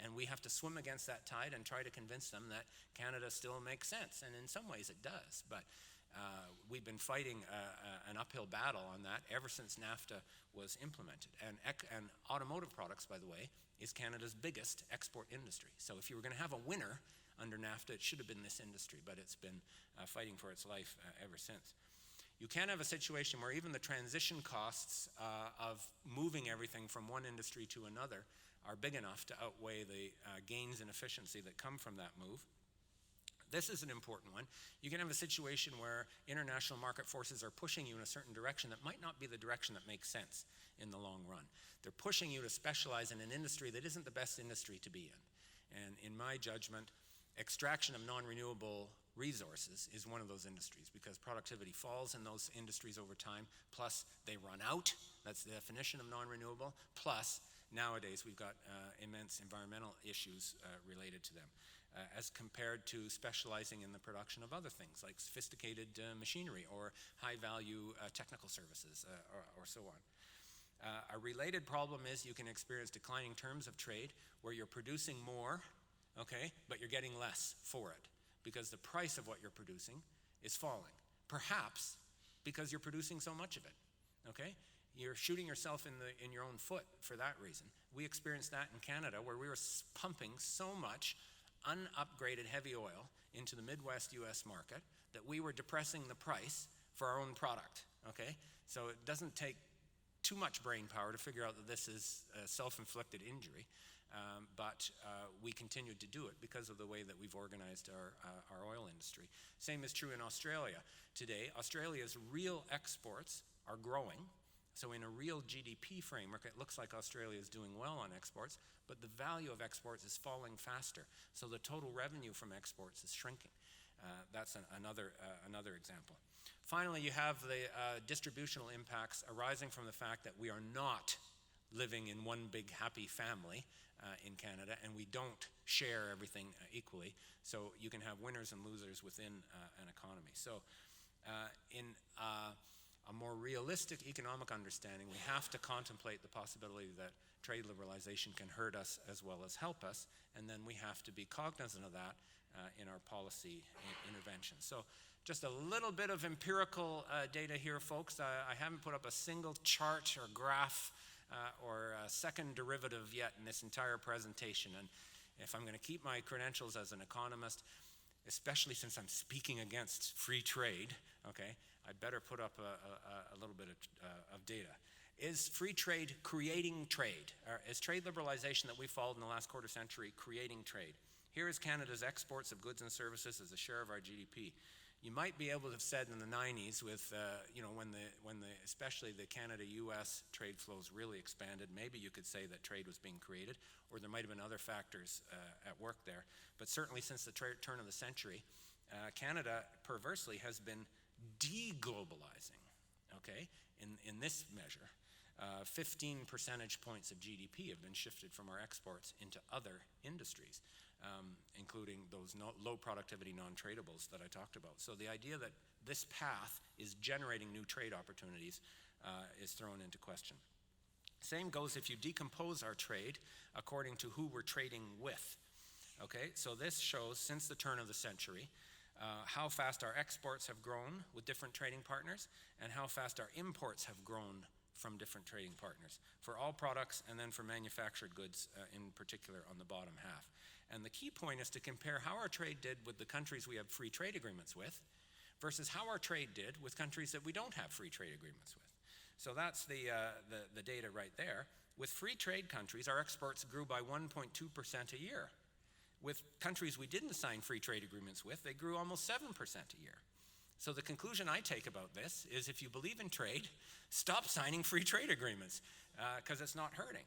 And we have to swim against that tide and try to convince them that Canada still makes sense. And in some ways it does. But we've been fighting an uphill battle on that ever since NAFTA was implemented. And automotive products, by the way, is Canada's biggest export industry. So if you were going to have a winner under NAFTA, it should have been this industry, but it's been fighting for its life ever since. You can have a situation where even the transition costs of moving everything from one industry to another are big enough to outweigh the gains in efficiency that come from that move. This is an important one. You can have a situation where international market forces are pushing you in a certain direction that might not be the direction that makes sense in the long run. They're pushing you to specialize in an industry that isn't the best industry to be in. And in my judgment, extraction of non-renewable resources is one of those industries because productivity falls in those industries over time, plus they run out. That's the definition of non-renewable. Plus, nowadays we've got immense environmental issues related to them. As compared to specializing in the production of other things like sophisticated machinery or high-value technical services or so on. A related problem is you can experience declining terms of trade where you're producing more, okay, but you're getting less for it because the price of what you're producing is falling. Perhaps because you're producing so much of it, okay? You're shooting yourself in your own foot for that reason. We experienced that in Canada where we were pumping so much unupgraded heavy oil into the Midwest US market that we were depressing the price for our own product, okay? So it doesn't take too much brain power to figure out that this is a self-inflicted injury, but we continued to do it because of the way that we've organized our oil industry. Same is true in Australia. Today, Australia's real exports are growing. So in a real GDP framework, it looks like Australia is doing well on exports, but the value of exports is falling faster. So the total revenue from exports is shrinking. That's another example. Finally, you have the distributional impacts arising from the fact that we are not living in one big happy family in Canada, and we don't share everything equally. So you can have winners and losers within an economy. So in a more realistic economic understanding, we have to contemplate the possibility that trade liberalization can hurt us as well as help us, and then we have to be cognizant of that in our policy intervention. So just a little bit of empirical data here, folks. I haven't put up a single chart or graph or a second derivative yet in this entire presentation, and if I'm going to keep my credentials as an economist, especially since I'm speaking against free trade, okay, I better put up a little bit of data. Is free trade creating trade? Or is trade liberalization that we followed in the last quarter century creating trade? Here is Canada's exports of goods and services as a share of our GDP. You might be able to have said in the 90s with, when especially the Canada-US trade flows really expanded, maybe you could say that trade was being created, or there might have been other factors at work there. But certainly since the turn of the century, Canada, perversely, has been deglobalizing, okay, in this measure. 15 percentage points of GDP have been shifted from our exports into other industries, including those low productivity non-tradables that I talked about. So the idea that this path is generating new trade opportunities is thrown into question. Same goes if you decompose our trade according to who we're trading with. Okay, so this shows since the turn of the century how fast our exports have grown with different trading partners and how fast our imports have grown from different trading partners for all products and then for manufactured goods in particular on the bottom half. And the key point is to compare how our trade did with the countries we have free trade agreements with versus how our trade did with countries that we don't have free trade agreements with. So that's the data right there. With free trade countries, our exports grew by 1.2% a year. With countries we didn't sign free trade agreements with, they grew almost 7% a year. So the conclusion I take about this is if you believe in trade, stop signing free trade agreements because it's not hurting.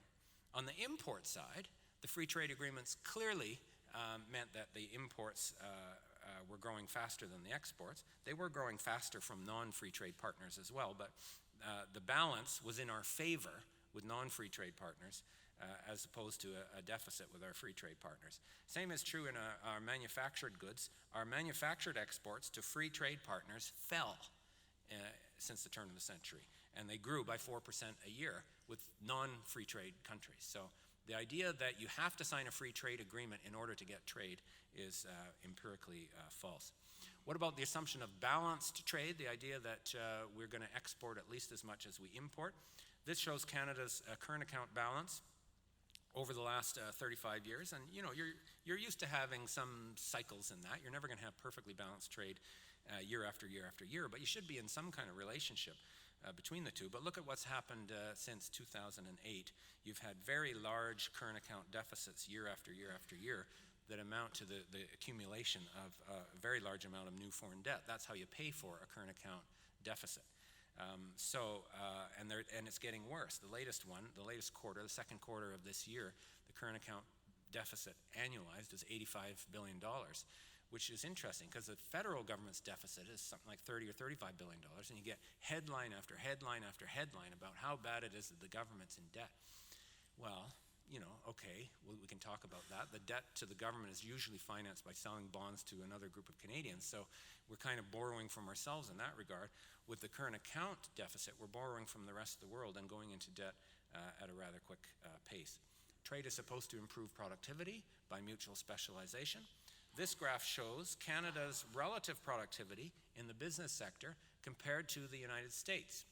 On the import side, the free trade agreements clearly meant that the imports were growing faster than the exports. They were growing faster from non-free trade partners as well, but the balance was in our favor with non-free trade partners as opposed to a deficit with our free trade partners. Same is true in our manufactured goods. Our manufactured exports to free trade partners fell since the turn of the century, and they grew by 4% a year with non-free trade countries. So the idea that you have to sign a free trade agreement in order to get trade is empirically false. What about the assumption of balanced trade, the idea that we're going to export at least as much as we import? This shows Canada's current account balance over the last 35 years, and you know, you're used to having some cycles in that. You're never going to have perfectly balanced trade year after year after year, but you should be in some kind of relationship between the two. But look at what's happened since 2008. You've had very large current account deficits year after year after year that amount to the accumulation of a very large amount of new foreign debt. That's how you pay for a current account deficit. And it's getting worse. The latest one, the latest quarter, the second quarter of this year, the current account deficit annualized is $85 billion, which is interesting because the federal government's deficit is something like $30 or $35 billion, and you get headline after headline after headline about how bad it is that the government's in debt. Well, you know, okay, we can talk about that. The debt to the government is usually financed by selling bonds to another group of Canadians, so we're kind of borrowing from ourselves in that regard. With the current account deficit, we're borrowing from the rest of the world and going into debt at a rather quick pace. Trade is supposed to improve productivity by mutual specialization. This graph shows Canada's relative productivity in the business sector compared to the United States.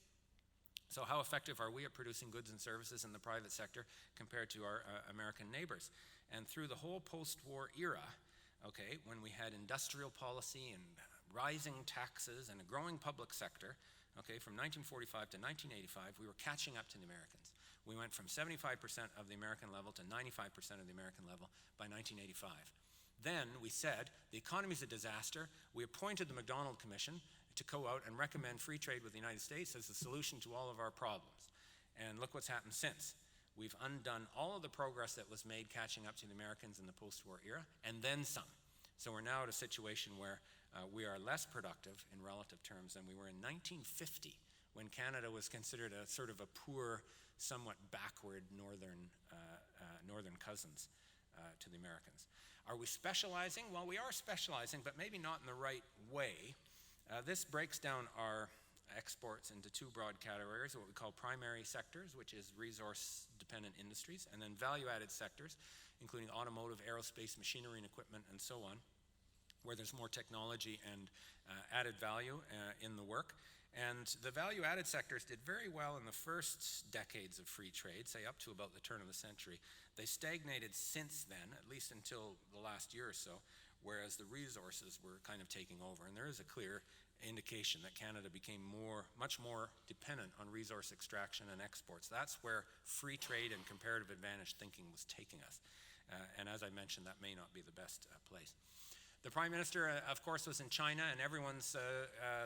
So how effective are we at producing goods and services in the private sector compared to our American neighbors? And through the whole post-war era, okay, when we had industrial policy and rising taxes and a growing public sector, okay, from 1945 to 1985, we were catching up to the Americans. We went from 75% of the American level to 95% of the American level by 1985. Then we said, the economy's a disaster. We appointed the McDonald Commission to go out and recommend free trade with the United States as the solution to all of our problems. And look what's happened since. We've undone all of the progress that was made catching up to the Americans in the post-war era, and then some. So we're now at a situation where we are less productive in relative terms than we were in 1950, when Canada was considered a sort of a poor, somewhat backward northern cousins to the Americans. Are we specializing? Well, we are specializing, but maybe not in the right way. This breaks down our exports into two broad categories, what we call primary sectors, which is resource-dependent industries, and then value-added sectors, including automotive, aerospace, machinery and equipment, and so on, where there's more technology and added value in the work. And the value-added sectors did very well in the first decades of free trade, say up to about the turn of the century. They stagnated since then, at least until the last year or so, whereas the resources were kind of taking over. And there is a clear indication that Canada became much more dependent on resource extraction and exports. That's where free trade and comparative advantage thinking was taking us. And as I mentioned, that may not be the best place. The Prime Minister, of course, was in China, and everyone's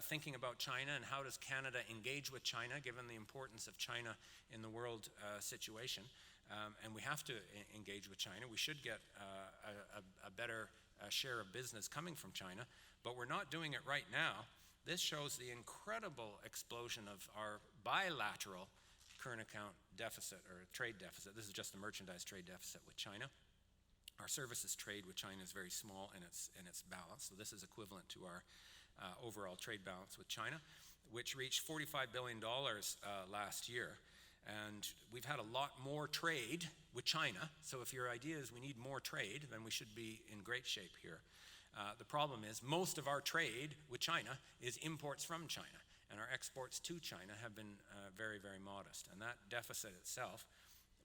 thinking about China and how does Canada engage with China, given the importance of China in the world situation. And we have to engage with China. We should get a better share of business coming from China, but we're not doing it right now. This shows the incredible explosion of our bilateral current account deficit or trade deficit. This is just the merchandise trade deficit with China. Our services trade with China is very small in its balance, so this is equivalent to our overall trade balance with China, which reached $45 billion last year. And we've had a lot more trade with China, so if your idea is we need more trade, then we should be in great shape here. The problem is most of our trade with China is imports from China, and our exports to China have been very, very modest. And that deficit itself,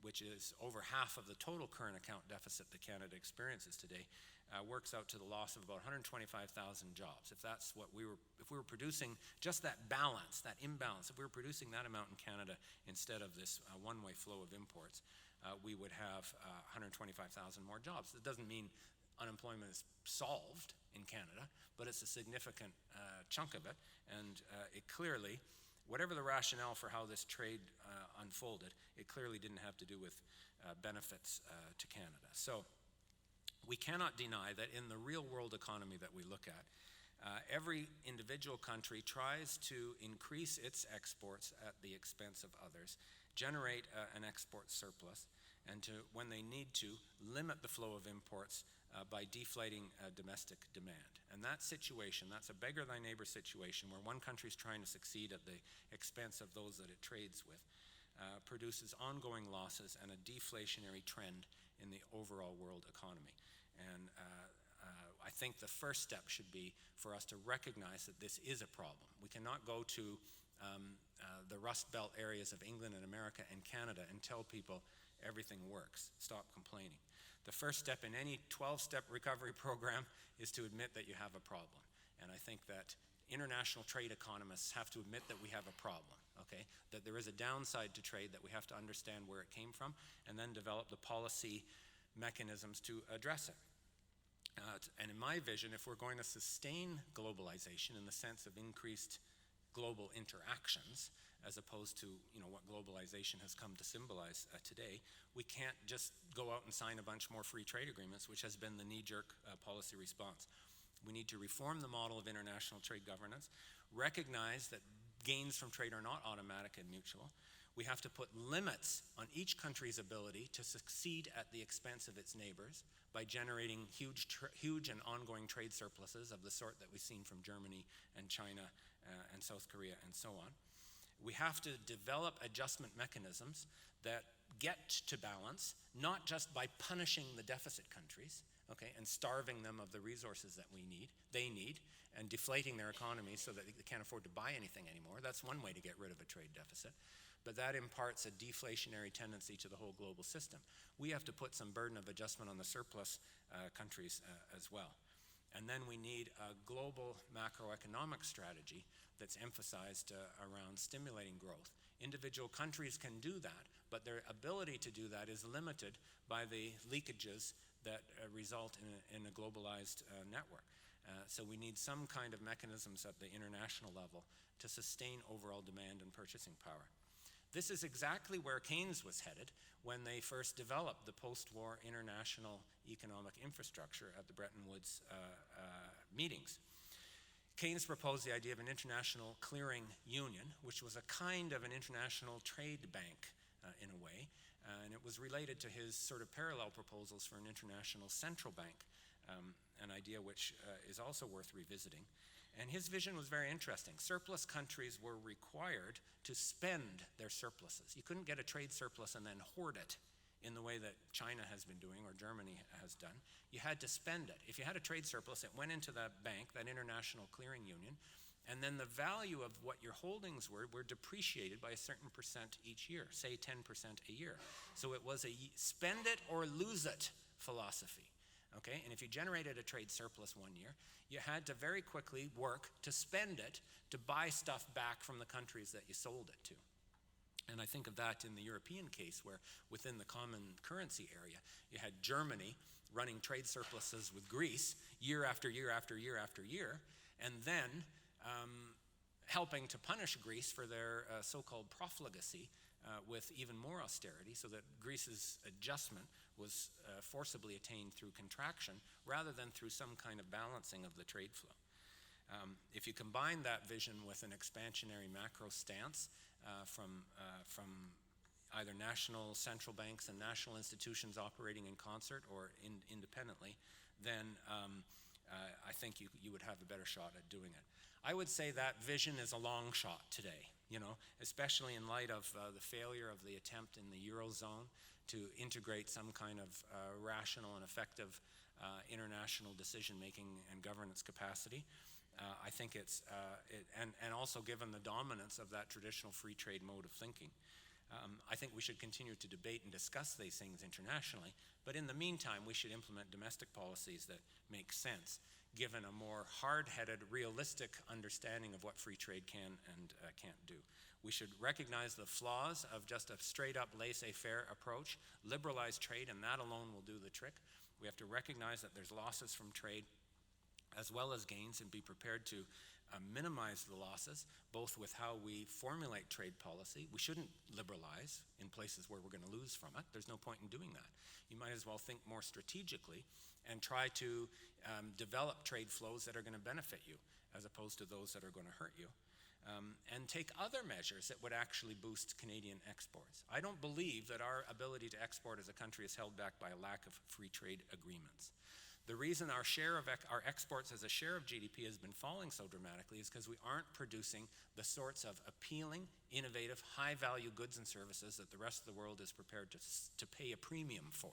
which is over half of the total current account deficit that Canada experiences today, works out to the loss of about 125,000 jobs. If we were producing just that balance, that imbalance, if we were producing that amount in Canada instead of this one-way flow of imports, we would have 125,000 more jobs. That doesn't mean unemployment is solved in Canada, but it's a significant chunk of it, and it clearly, whatever the rationale for how this trade unfolded, it clearly didn't have to do with benefits to Canada. So we cannot deny that in the real world economy that we look at, every individual country tries to increase its exports at the expense of others, generate an export surplus, and to, when they need to, limit the flow of imports by deflating domestic demand. And that situation, that's a beggar thy neighbor situation, where one country is trying to succeed at the expense of those that it trades with, produces ongoing losses and a deflationary trend in the overall world economy. And I think the first step should be for us to recognize that this is a problem. We cannot go to the Rust Belt areas of England and America and Canada and tell people everything works. Stop complaining. The first step in any 12-step recovery program is to admit that you have a problem. And I think that international trade economists have to admit that we have a problem, okay? That there is a downside to trade, that we have to understand where it came from, and then develop the policy mechanisms to address it. And in my vision, if we're going to sustain globalization in the sense of increased global interactions, as opposed to what globalization has come to symbolize today, we can't just go out and sign a bunch more free trade agreements, which has been the knee-jerk policy response. We need to reform the model of international trade governance, recognize that gains from trade are not automatic and mutual. We have to put limits on each country's ability to succeed at the expense of its neighbors by generating huge and ongoing trade surpluses of the sort that we've seen from Germany and China and South Korea and so on. We have to develop adjustment mechanisms that get to balance, not just by punishing the deficit countries, okay, and starving them of the resources that they need, and deflating their economies so that they can't afford to buy anything anymore. That's one way to get rid of a trade deficit. But that imparts a deflationary tendency to the whole global system. We have to put some burden of adjustment on the surplus countries as well. And then we need a global macroeconomic strategy that's emphasized around stimulating growth. Individual countries can do that, but their ability to do that is limited by the leakages that result in a globalized network. So we need some kind of mechanisms at the international level to sustain overall demand and purchasing power. This is exactly where Keynes was headed when they first developed the post-war international economic infrastructure at the Bretton Woods meetings. Keynes proposed the idea of an international clearing union, which was a kind of an international trade bank in a way, and it was related to his sort of parallel proposals for an international central bank, an idea which is also worth revisiting. And his vision was very interesting. Surplus countries were required to spend their surpluses. You couldn't get a trade surplus and then hoard it in the way that China has been doing or Germany has done. You had to spend it. If you had a trade surplus, it went into that bank, that international clearing union, and then the value of what your holdings were depreciated by a certain percent each year, say 10% a year. So it was a spend it or lose it philosophy. Okay, and if you generated a trade surplus one year, you had to very quickly work to spend it to buy stuff back from the countries that you sold it to. And I think of that in the European case, where within the common currency area, you had Germany running trade surpluses with Greece year after year after year after year, and then helping to punish Greece for their so-called profligacy with even more austerity, so that Greece's adjustment was forcibly attained through contraction rather than through some kind of balancing of the trade flow. If you combine that vision with an expansionary macro stance from either national central banks and national institutions operating in concert or independently, then I think you would have a better shot at doing it. I would say that vision is a long shot today, especially in light of the failure of the attempt in the Eurozone to integrate some kind of rational and effective international decision-making and governance capacity. I think and also given the dominance of that traditional free trade mode of thinking. I think we should continue to debate and discuss these things internationally, but in the meantime, we should implement domestic policies that make sense, given a more hard-headed, realistic understanding of what free trade can and can't do. We should recognize the flaws of just a straight-up laissez-faire approach, liberalize trade, and that alone will do the trick. We have to recognize that there's losses from trade as well as gains, and be prepared to minimize the losses, both with how we formulate trade policy. We shouldn't liberalize in places where we're going to lose from it. There's no point in doing that. You might as well think more strategically and try to develop trade flows that are going to benefit you as opposed to those that are going to hurt you. And take other measures that would actually boost Canadian exports. I don't believe that our ability to export as a country is held back by a lack of free trade agreements. The reason our share of our exports as a share of GDP has been falling so dramatically is because we aren't producing the sorts of appealing, innovative, high-value goods and services that the rest of the world is prepared to pay a premium for.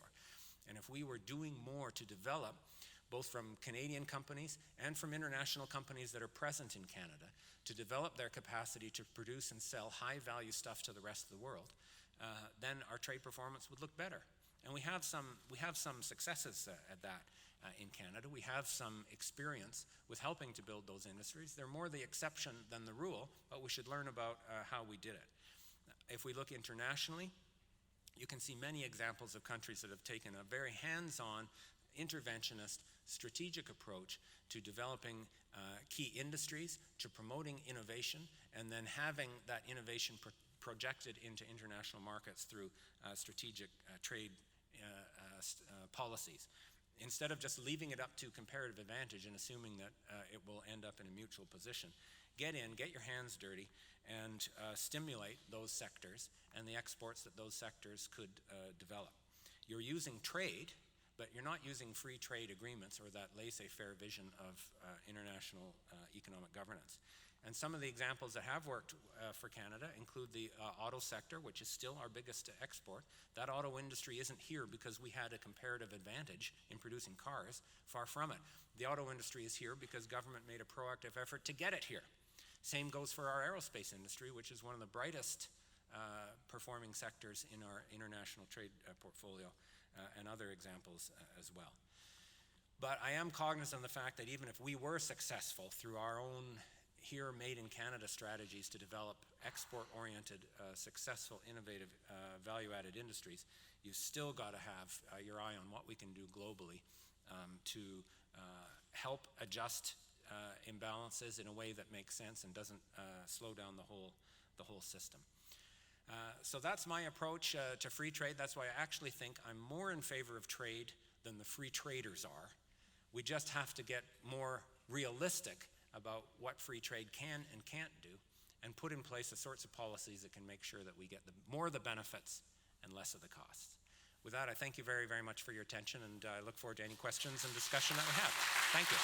And if we were doing more to develop, both from Canadian companies and from international companies that are present in Canada, to develop their capacity to produce and sell high-value stuff to the rest of the world, then our trade performance would look better. And we have some successes at that. In Canada, we have some experience with helping to build those industries. They're more the exception than the rule, but we should learn about how we did it. If we look internationally, you can see many examples of countries that have taken a very hands-on, interventionist, strategic approach to developing key industries, to promoting innovation, and then having that innovation projected into international markets through strategic trade policies. Instead of just leaving it up to comparative advantage and assuming that it will end up in a mutual position, get your hands dirty, and stimulate those sectors and the exports that those sectors could develop. You're using trade, but you're not using free trade agreements or that laissez-faire vision of international economic governance. And some of the examples that have worked for Canada include the auto sector, which is still our biggest export. That auto industry isn't here because we had a comparative advantage in producing cars. Far from it. The auto industry is here because government made a proactive effort to get it here. Same goes for our aerospace industry, which is one of the brightest performing sectors in our international trade portfolio, and other examples as well. But I am cognizant of the fact that even if we were successful through our own here made in Canada strategies to develop export-oriented, successful, innovative, value-added industries, you've still got to have your eye on what we can do globally to help adjust imbalances in a way that makes sense and doesn't slow down the whole system. So that's my approach to free trade. That's why I actually think I'm more in favor of trade than the free traders are. We just have to get more realistic about what free trade can and can't do, and put in place the sorts of policies that can make sure that we get more of the benefits and less of the costs. With that, I thank you very, very much for your attention, and I look forward to any questions and discussion that we have. Thank you.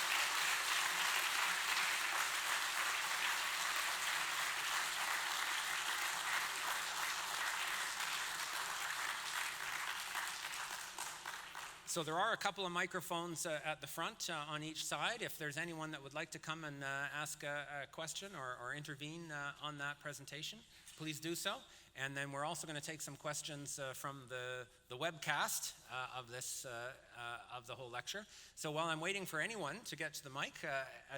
So there are a couple of microphones at the front on each side. If there's anyone that would like to come and ask a question or intervene on that presentation, please do so. And then we're also going to take some questions from the webcast of the whole lecture. So while I'm waiting for anyone to get to the mic,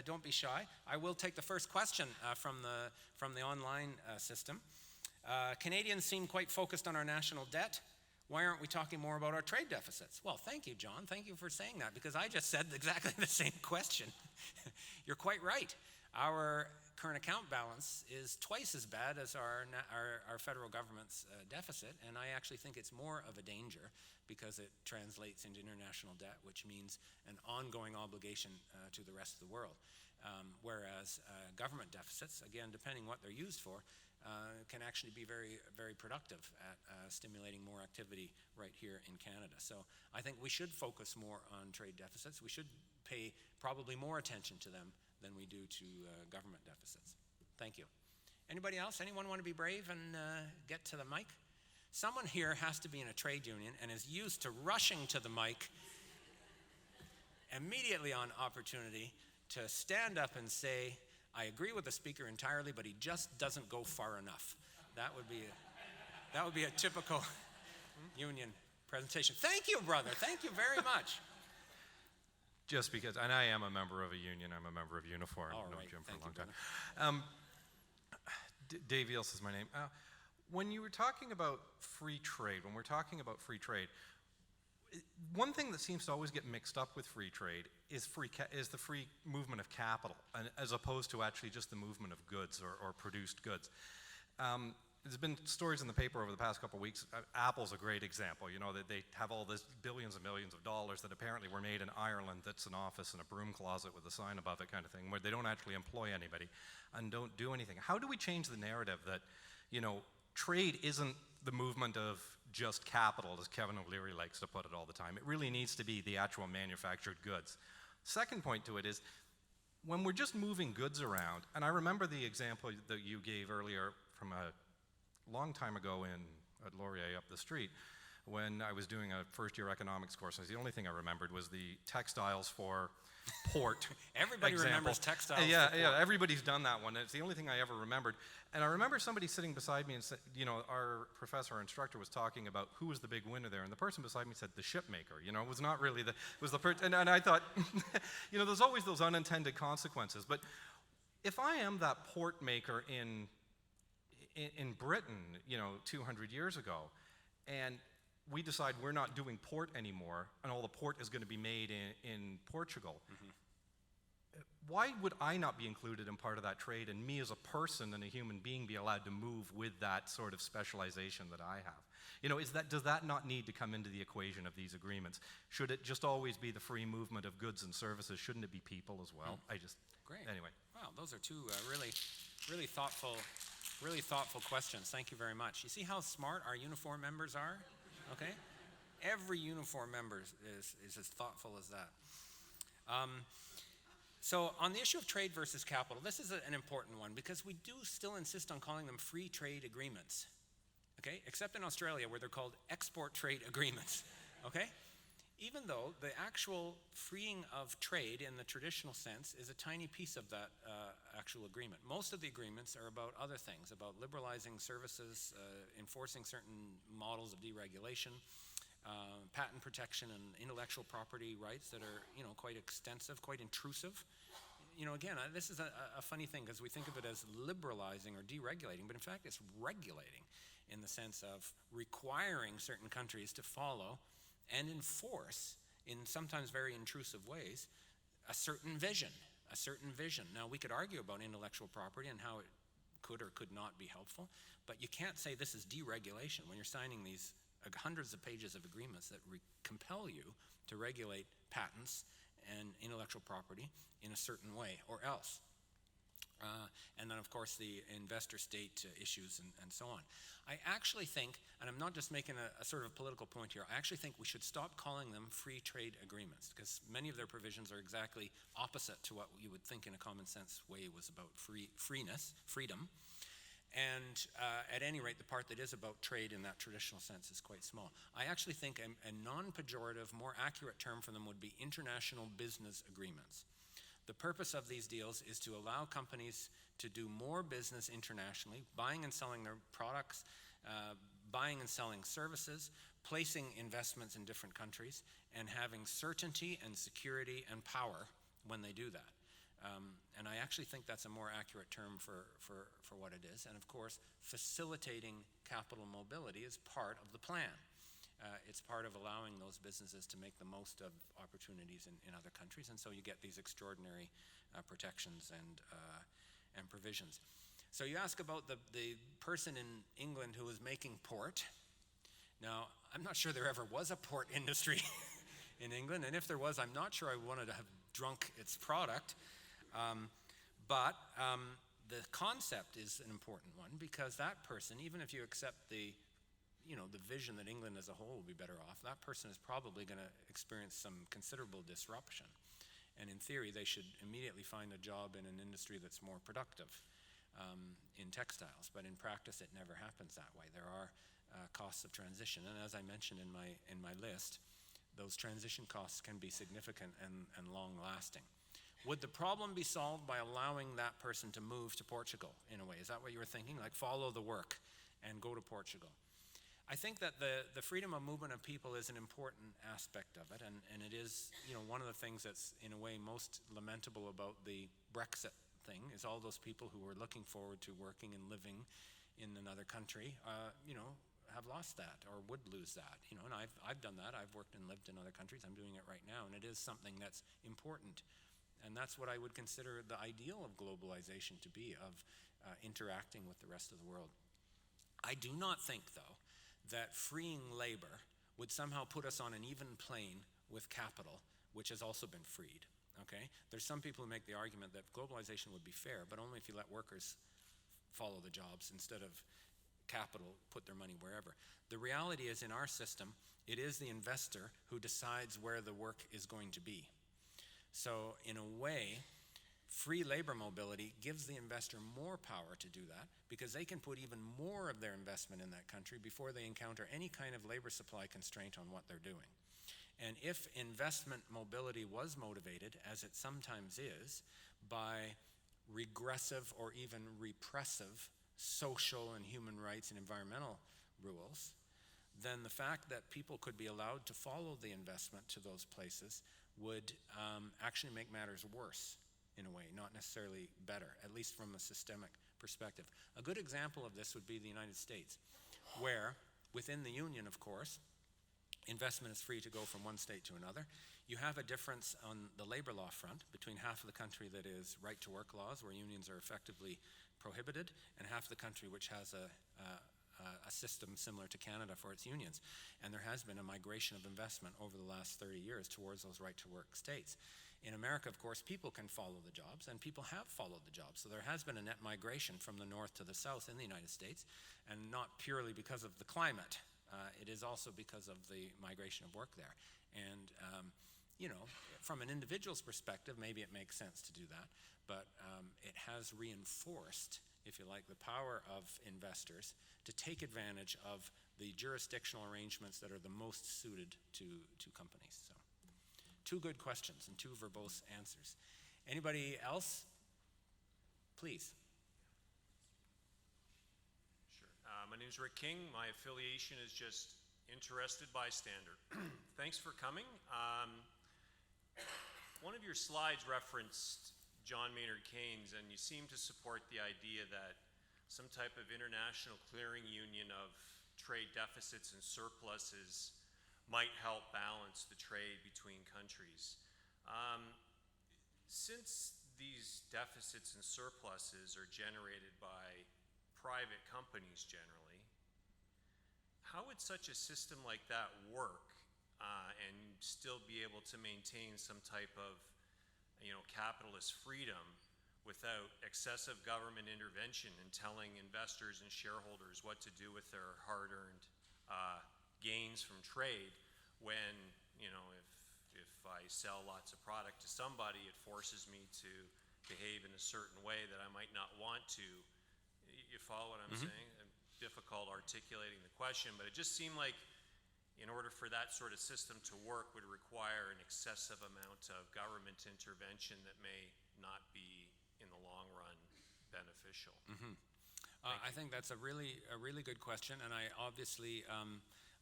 don't be shy. I will take the first question from the online system. Canadians seem quite focused on our national debt. Why aren't we talking more about our trade deficits? Well, thank you, John. Thank you for saying that, because I just said exactly the same question. You're quite right. Our current account balance is twice as bad as our federal government's deficit, and I actually think it's more of a danger because it translates into international debt, which means an ongoing obligation to the rest of the world. Whereas government deficits, again, depending what they're used for, can actually be very, very productive at stimulating more activity right here in Canada. So I think we should focus more on trade deficits. We should pay probably more attention to them than we do to government deficits. Thank you. Anybody else? Anyone want to be brave and get to the mic? Someone here has to be in a trade union and is used to rushing to the mic immediately on opportunity to stand up and say, I agree with the speaker entirely, but he just doesn't go far enough. That would be a typical union presentation. Thank you, brother. Thank you very much. Just because, and I am a member of a union, I'm a member of Unifor. All I've known right. Jim for Thank a long you, time. Dave Eels is my name. When you were talking about free trade, when we're talking about free trade, one thing that seems to always get mixed up with free trade is the free movement of capital, as opposed to actually just the movement of goods or produced goods. There's been stories in the paper over the past couple of weeks. Apple's a great example. You know, that they have all this billions and millions of dollars that apparently were made in Ireland that's an office and a broom closet with a sign above it kind of thing, where they don't actually employ anybody and don't do anything. How do we change the narrative that, you know, trade isn't the movement of just capital, as Kevin O'Leary likes to put it all the time? It really needs to be the actual manufactured goods. Second point to it is, when we're just moving goods around, and I remember the example that you gave earlier from a long time ago at Laurier up the street, when I was doing a first-year economics course, and the only thing I remembered was the textiles for port. Everybody example. remembers textiles. Yeah, everybody's done that one. It's the only thing I ever remembered. And I remember somebody sitting beside me and said, you know, our professor or instructor was talking about who was the big winner there, and the person beside me said the ship maker. You know, it was not really and I thought, you know, there's always those unintended consequences. But if I am that port maker in Britain, you know, 200 years ago, and we decide we're not doing port anymore, and all the port is going to be made in Portugal, why would I not be included in part of that trade, and me as a person and a human being be allowed to move with that sort of specialization that I have? You know, does that not need to come into the equation of these agreements? Should it just always be the free movement of goods and services? Shouldn't it be people as well? Great. Anyway. Wow, those are two really thoughtful questions. Thank you very much. You see how smart our uniform members are? Okay? Every uniform member is as thoughtful as that. So on the issue of trade versus capital, this is an important one because we do still insist on calling them free trade agreements, okay? Except in Australia where they're called export trade agreements, okay? Even though the actual freeing of trade in the traditional sense is a tiny piece of that actual agreement. Most of the agreements are about other things, about liberalizing services, enforcing certain models of deregulation, patent protection and intellectual property rights that are, you know, quite extensive, quite intrusive. You know, again, this is a funny thing because we think of it as liberalizing or deregulating, but in fact it's regulating in the sense of requiring certain countries to follow and enforce, in sometimes very intrusive ways, a certain vision. Now, we could argue about intellectual property and how it could or could not be helpful, but you can't say this is deregulation when you're signing these hundreds of pages of agreements that compel you to regulate patents and intellectual property in a certain way or else. And then, of course, the investor-state issues and so on. I actually think, and I'm not just making a sort of political point here, I actually think we should stop calling them free trade agreements because many of their provisions are exactly opposite to what you would think in a common sense way was about freedom. And at any rate, the part that is about trade in that traditional sense is quite small. I actually think a non-pejorative, more accurate term for them would be international business agreements. The purpose of these deals is to allow companies to do more business internationally, buying and selling their products, buying and selling services, placing investments in different countries, and having certainty and security and power when they do that. And I actually think that's a more accurate term for what it is. And of course, facilitating capital mobility is part of the plan. It's part of allowing those businesses to make the most of opportunities in other countries. And so you get these extraordinary protections and provisions. So you ask about the person in England who was making port. Now, I'm not sure there ever was a port industry in England, and if there was, I'm not sure I wanted to have drunk its product. But the concept is an important one, because that person, even if you accept the vision that England as a whole will be better off, that person is probably going to experience some considerable disruption. And in theory, they should immediately find a job in an industry that's more productive in textiles. But in practice, it never happens that way. There are costs of transition. And as I mentioned in my list, those transition costs can be significant and long-lasting. Would the problem be solved by allowing that person to move to Portugal, in a way? Is that what you were thinking? Like, follow the work and go to Portugal? I think that the freedom of movement of people is an important aspect of it, and it is, one of the things that's in a way most lamentable about the Brexit thing is all those people who were looking forward to working and living in another country, have lost that or would lose that. And I've done that. I've worked and lived in other countries. I'm doing it right now, and it is something that's important. And that's what I would consider the ideal of globalization to be, of interacting with the rest of the world. I do not think, though, that freeing labor would somehow put us on an even plane with capital, which has also been freed, okay? There's some people who make the argument that globalization would be fair, but only if you let workers follow the jobs instead of capital put their money wherever. The reality is, in our system, it is the investor who decides where the work is going to be. So in a way, free labor mobility gives the investor more power to do that, because they can put even more of their investment in that country before they encounter any kind of labor supply constraint on what they're doing. And if investment mobility was motivated, as it sometimes is, by regressive or even repressive social and human rights and environmental rules, then the fact that people could be allowed to follow the investment to those places would actually make matters worse, in a way, not necessarily better, at least from a systemic perspective. A good example of this would be the United States, where within the Union, of course, investment is free to go from one state to another. You have a difference on the labor law front between half of the country that is right-to-work laws, where unions are effectively prohibited, and half the country which has a system similar to Canada for its unions. And there has been a migration of investment over the last 30 years towards those right-to-work states. In America, of course, people can follow the jobs, and people have followed the jobs. So there has been a net migration from the north to the south in the United States, and not purely because of the climate. It is also because of the migration of work there. And, from an individual's perspective, maybe it makes sense to do that, but it has reinforced, if you like, the power of investors to take advantage of the jurisdictional arrangements that are the most suited to companies. So, two good questions and two verbose answers. Anybody else? Please. Sure. My name is Rick King. My affiliation is just interested bystander. Thanks for coming. One of your slides referenced John Maynard Keynes, and you seem to support the idea that some type of international clearing union of trade deficits and surpluses might help balance the trade between countries. Since these deficits and surpluses are generated by private companies generally, how would such a system like that work and still be able to maintain some type of capitalist freedom without excessive government intervention and telling investors and shareholders what to do with their hard-earned gains from trade when, if I sell lots of product to somebody, it forces me to behave in a certain way that I might not want to. You follow what I'm saying? Difficult articulating the question, but it just seemed like in order for that sort of system to work would require an excessive amount of government intervention that may not be in the long run beneficial. I think that's a really good question, and I obviously,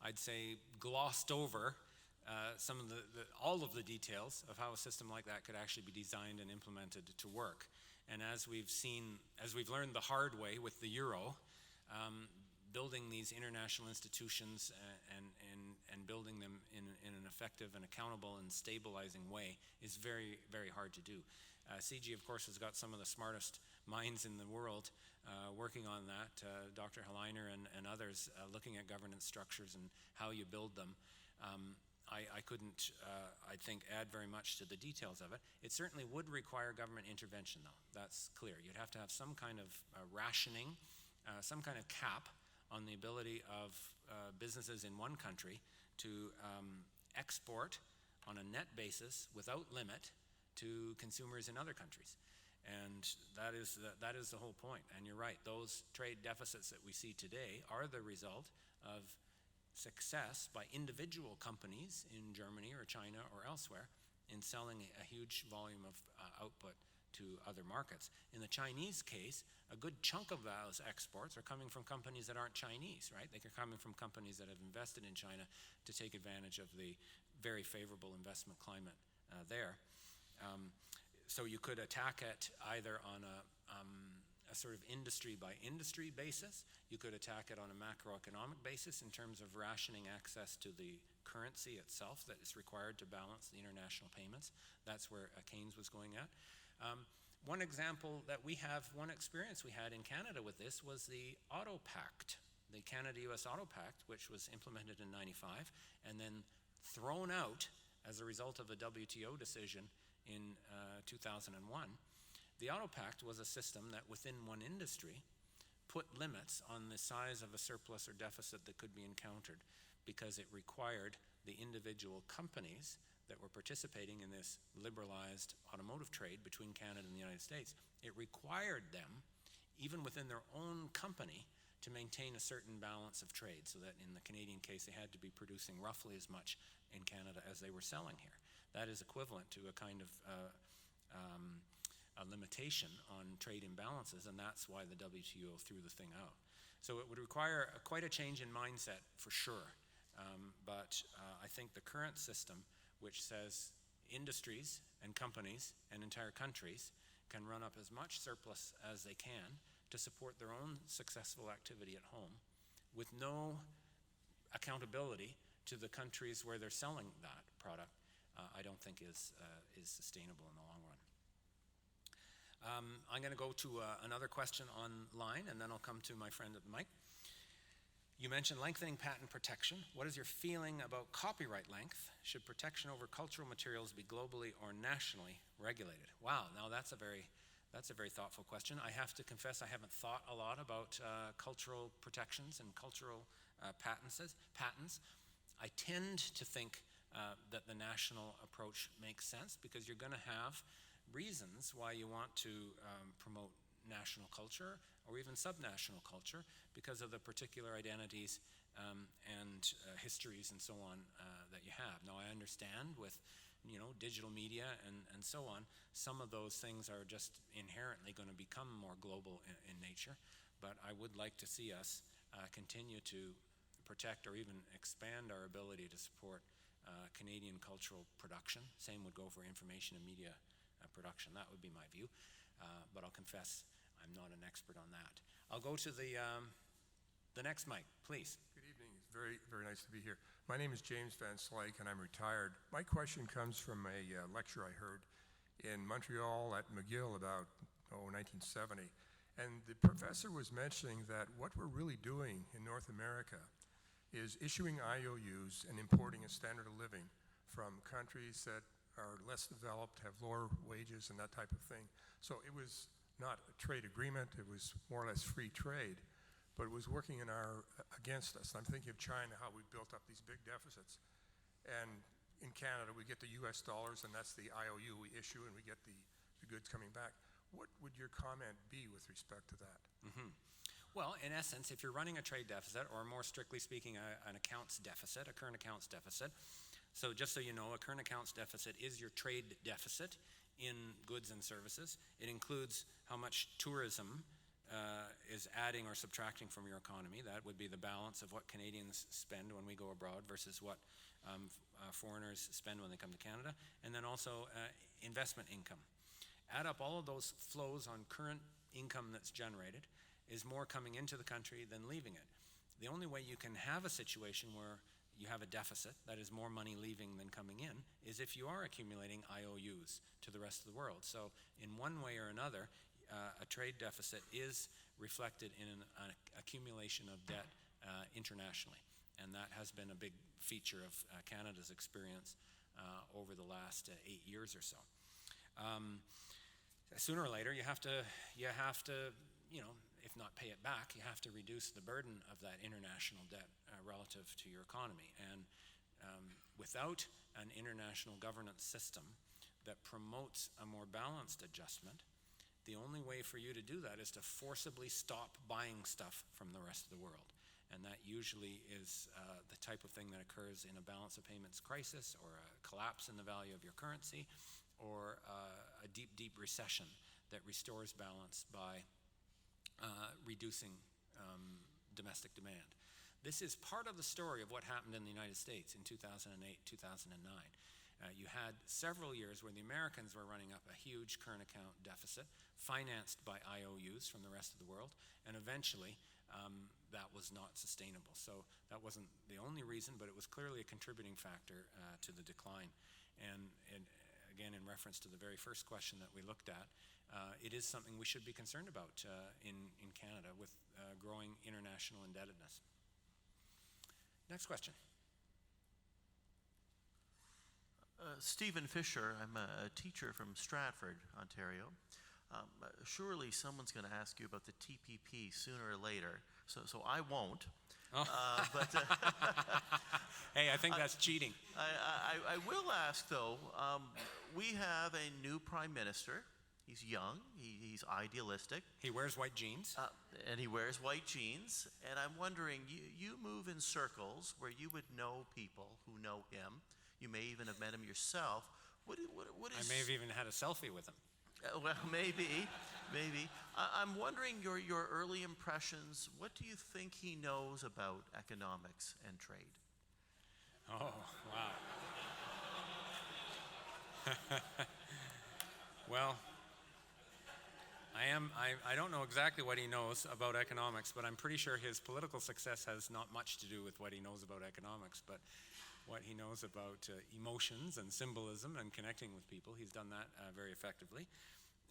I'd say, glossed over some of all of the details of how a system like that could actually be designed and implemented to work. And as we've learned the hard way with the euro, building these international institutions and building them in an effective and accountable and stabilizing way is very, very hard to do. CIGI, of course, has got some of the smartest minds in the world working on that, Dr. Helleiner and others looking at governance structures and how you build them. I couldn't, I think, add very much to the details of it. It certainly would require government intervention, though. That's clear. You'd have to have some kind of rationing, some kind of cap on the ability of businesses in one country to export on a net basis without limit to consumers in other countries. And that is the whole point. And you're right, those trade deficits that we see today are the result of success by individual companies in Germany or China or elsewhere in selling a huge volume of output to other markets. In the Chinese case, a good chunk of those exports are coming from companies that aren't Chinese, right? They're coming from companies that have invested in China to take advantage of the very favorable investment climate there. So you could attack it either on a sort of industry by industry basis. You could attack it on a macroeconomic basis in terms of rationing access to the currency itself that is required to balance the international payments. That's where Keynes was going at. One example that we have, one experience we had in Canada with this was the Auto Pact, the Canada-US Auto Pact, which was implemented in '95 and then thrown out as a result of a WTO decision in 2001. The Auto Pact was a system that within one industry put limits on the size of a surplus or deficit that could be encountered because it required the individual companies that were participating in this liberalized automotive trade between Canada and the United States. It required them, even within their own company, to maintain a certain balance of trade, so that in the Canadian case they had to be producing roughly as much in Canada as they were selling here. That is equivalent to a kind of a limitation on trade imbalances, and that's why the WTO threw the thing out. So it would require quite a change in mindset for sure, but I think the current system, which says industries and companies and entire countries can run up as much surplus as they can to support their own successful activity at home with no accountability to the countries where they're selling that product, I don't think is sustainable in the long run. I'm going to go to another question online, and then I'll come to my friend at the mic. You mentioned lengthening patent protection. What is your feeling about copyright length? Should protection over cultural materials be globally or nationally regulated? Wow, now that's a very thoughtful question. I have to confess I haven't thought a lot about cultural protections and cultural patents. I tend to think that the national approach makes sense because you're going to have reasons why you want to promote national culture or even subnational culture because of the particular identities and histories and so on that you have. Now I understand with digital media and so on, some of those things are just inherently going to become more global in nature, but I would like to see us continue to protect or even expand our ability to support Canadian cultural production. Same would go for information and media production. That would be my view, but I'll confess I'm not an expert on that. I'll go to the next mic, please. Good evening. It's very, very nice to be here. My name is James Van Slyke, and I'm retired. My question comes from a lecture I heard in Montreal at McGill about 1970. And the professor was mentioning that what we're really doing in North America is issuing IOUs and importing a standard of living from countries that are less developed, have lower wages and that type of thing. So it was not a trade agreement, it was more or less free trade, but it was working against us. I'm thinking of China, how we built up these big deficits. And in Canada, we get the US dollars, and that's the IOU we issue, and we get the goods coming back. What would your comment be with respect to that? Mm-hmm. Well, in essence, if you're running a trade deficit, or more strictly speaking, an accounts deficit, a current accounts deficit, so just so you know, a current accounts deficit is your trade deficit in goods and services. It includes how much tourism is adding or subtracting from your economy. That would be the balance of what Canadians spend when we go abroad versus what foreigners spend when they come to Canada. And then also investment income. Add up all of those flows on current income that's generated is more coming into the country than leaving it. The only way you can have a situation where you have a deficit, that is more money leaving than coming in, is if you are accumulating IOUs to the rest of the world. So in one way or another, a trade deficit is reflected in an accumulation of debt internationally. And that has been a big feature of Canada's experience over the last 8 years or so. Sooner or later, you have to, you know, if not pay it back, you have to reduce the burden of that international debt relative to your economy. And without an international governance system that promotes a more balanced adjustment, the only way for you to do that is to forcibly stop buying stuff from the rest of the world. And that usually is the type of thing that occurs in a balance of payments crisis, or a collapse in the value of your currency, or a deep, deep recession that restores balance by reducing domestic demand. This is part of the story of what happened in the United States in 2008, 2009. You had several years where the Americans were running up a huge current account deficit, financed by IOUs from the rest of the world, and eventually that was not sustainable. So that wasn't the only reason, but it was clearly a contributing factor to the decline. And again, in reference to the very first question that we looked at, it is something we should be concerned about in Canada with growing international indebtedness. Next question. Stephen Fisher, I'm a teacher from Stratford, Ontario. Surely someone's going to ask you about the TPP sooner or later, so I won't. Oh. Hey, I think that's cheating. I will ask, though, we have a new prime minister. He's young, he's idealistic. He wears white jeans. And he wears white jeans. And I'm wondering, you move in circles where you would know people who know him. You may even have met him yourself. What is... I may have even had a selfie with him. Well, maybe. I'm wondering your early impressions. What do you think he knows about economics and trade? Oh, wow. Well, I don't know exactly what he knows about economics, but I'm pretty sure his political success has not much to do with what he knows about economics, but what he knows about emotions and symbolism and connecting with people. He's done that very effectively.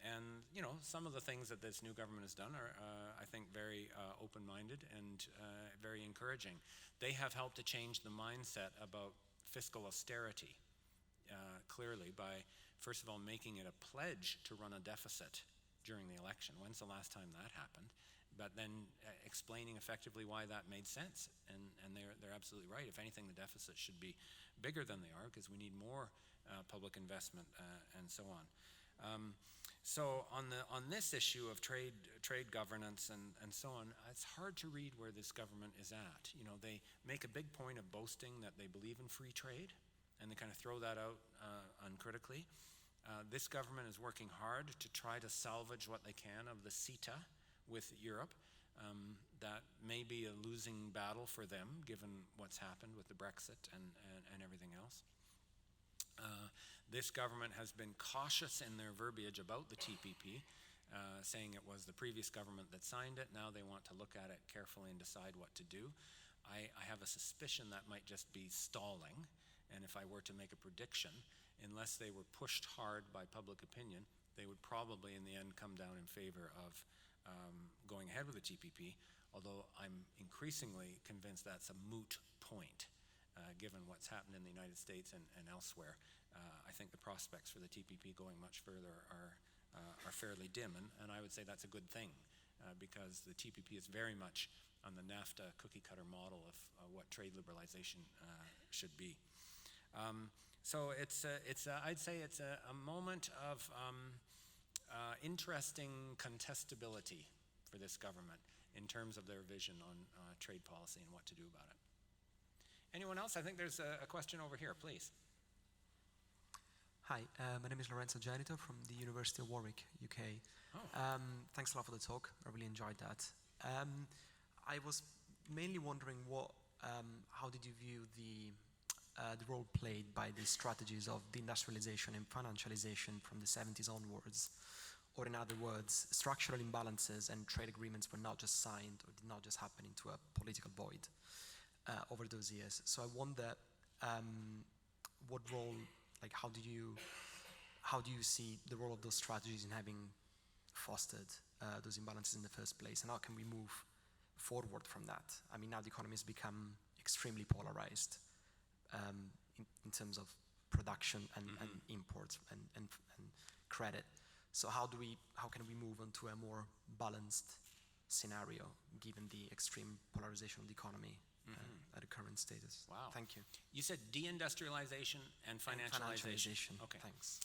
And, you know, some of the things that this new government has done are, I think, very open-minded and very encouraging. They have helped to change the mindset about fiscal austerity, clearly, by, first of all, making it a pledge to run a deficit during the election. When's the last time that happened? But then explaining effectively why that made sense. And they're absolutely right. If anything, the deficit should be bigger than they are, because we need more public investment and so on. So on this issue of trade governance and so on, it's hard to read where this government is at. You know, they make a big point of boasting that they believe in free trade, and they kind of throw that out uncritically. This government is working hard to try to salvage what they can of the CETA with Europe. That may be a losing battle for them, given what's happened with the Brexit and everything else. This government has been cautious in their verbiage about the TPP, saying it was the previous government that signed it. Now they want to look at it carefully and decide what to do. I have a suspicion that might just be stalling, and if I were to make a prediction, unless they were pushed hard by public opinion, they would probably in the end come down in favor of going ahead with the TPP, although I'm increasingly convinced that's a moot point, given what's happened in the United States and elsewhere. I think the prospects for the TPP going much further are fairly dim, and I would say that's a good thing, because the TPP is very much on the NAFTA cookie-cutter model of what trade liberalization should be. So I'd say it's a moment of interesting contestability for this government in terms of their vision on trade policy and what to do about it. Anyone else? I think there's a question over here, please. Hi, my name is Lorenzo Janito from the University of Warwick, UK. Oh. Thanks a lot for the talk. I really enjoyed that. I was mainly wondering how did you view the role played by the strategies of deindustrialization and financialization from the 70s onwards? Or in other words, structural imbalances and trade agreements were not just signed or did not just happen into a political void over those years. So I wonder what role, like how do you see the role of those strategies in having fostered those imbalances in the first place, and how can we move forward from that? I mean, now the economy has become extremely polarized in terms of production and imports and credit. So how can we move onto a more balanced scenario given the extreme polarization of the economy at the current status? Wow. Thank you. You said deindustrialization and financialization. Okay. Thanks.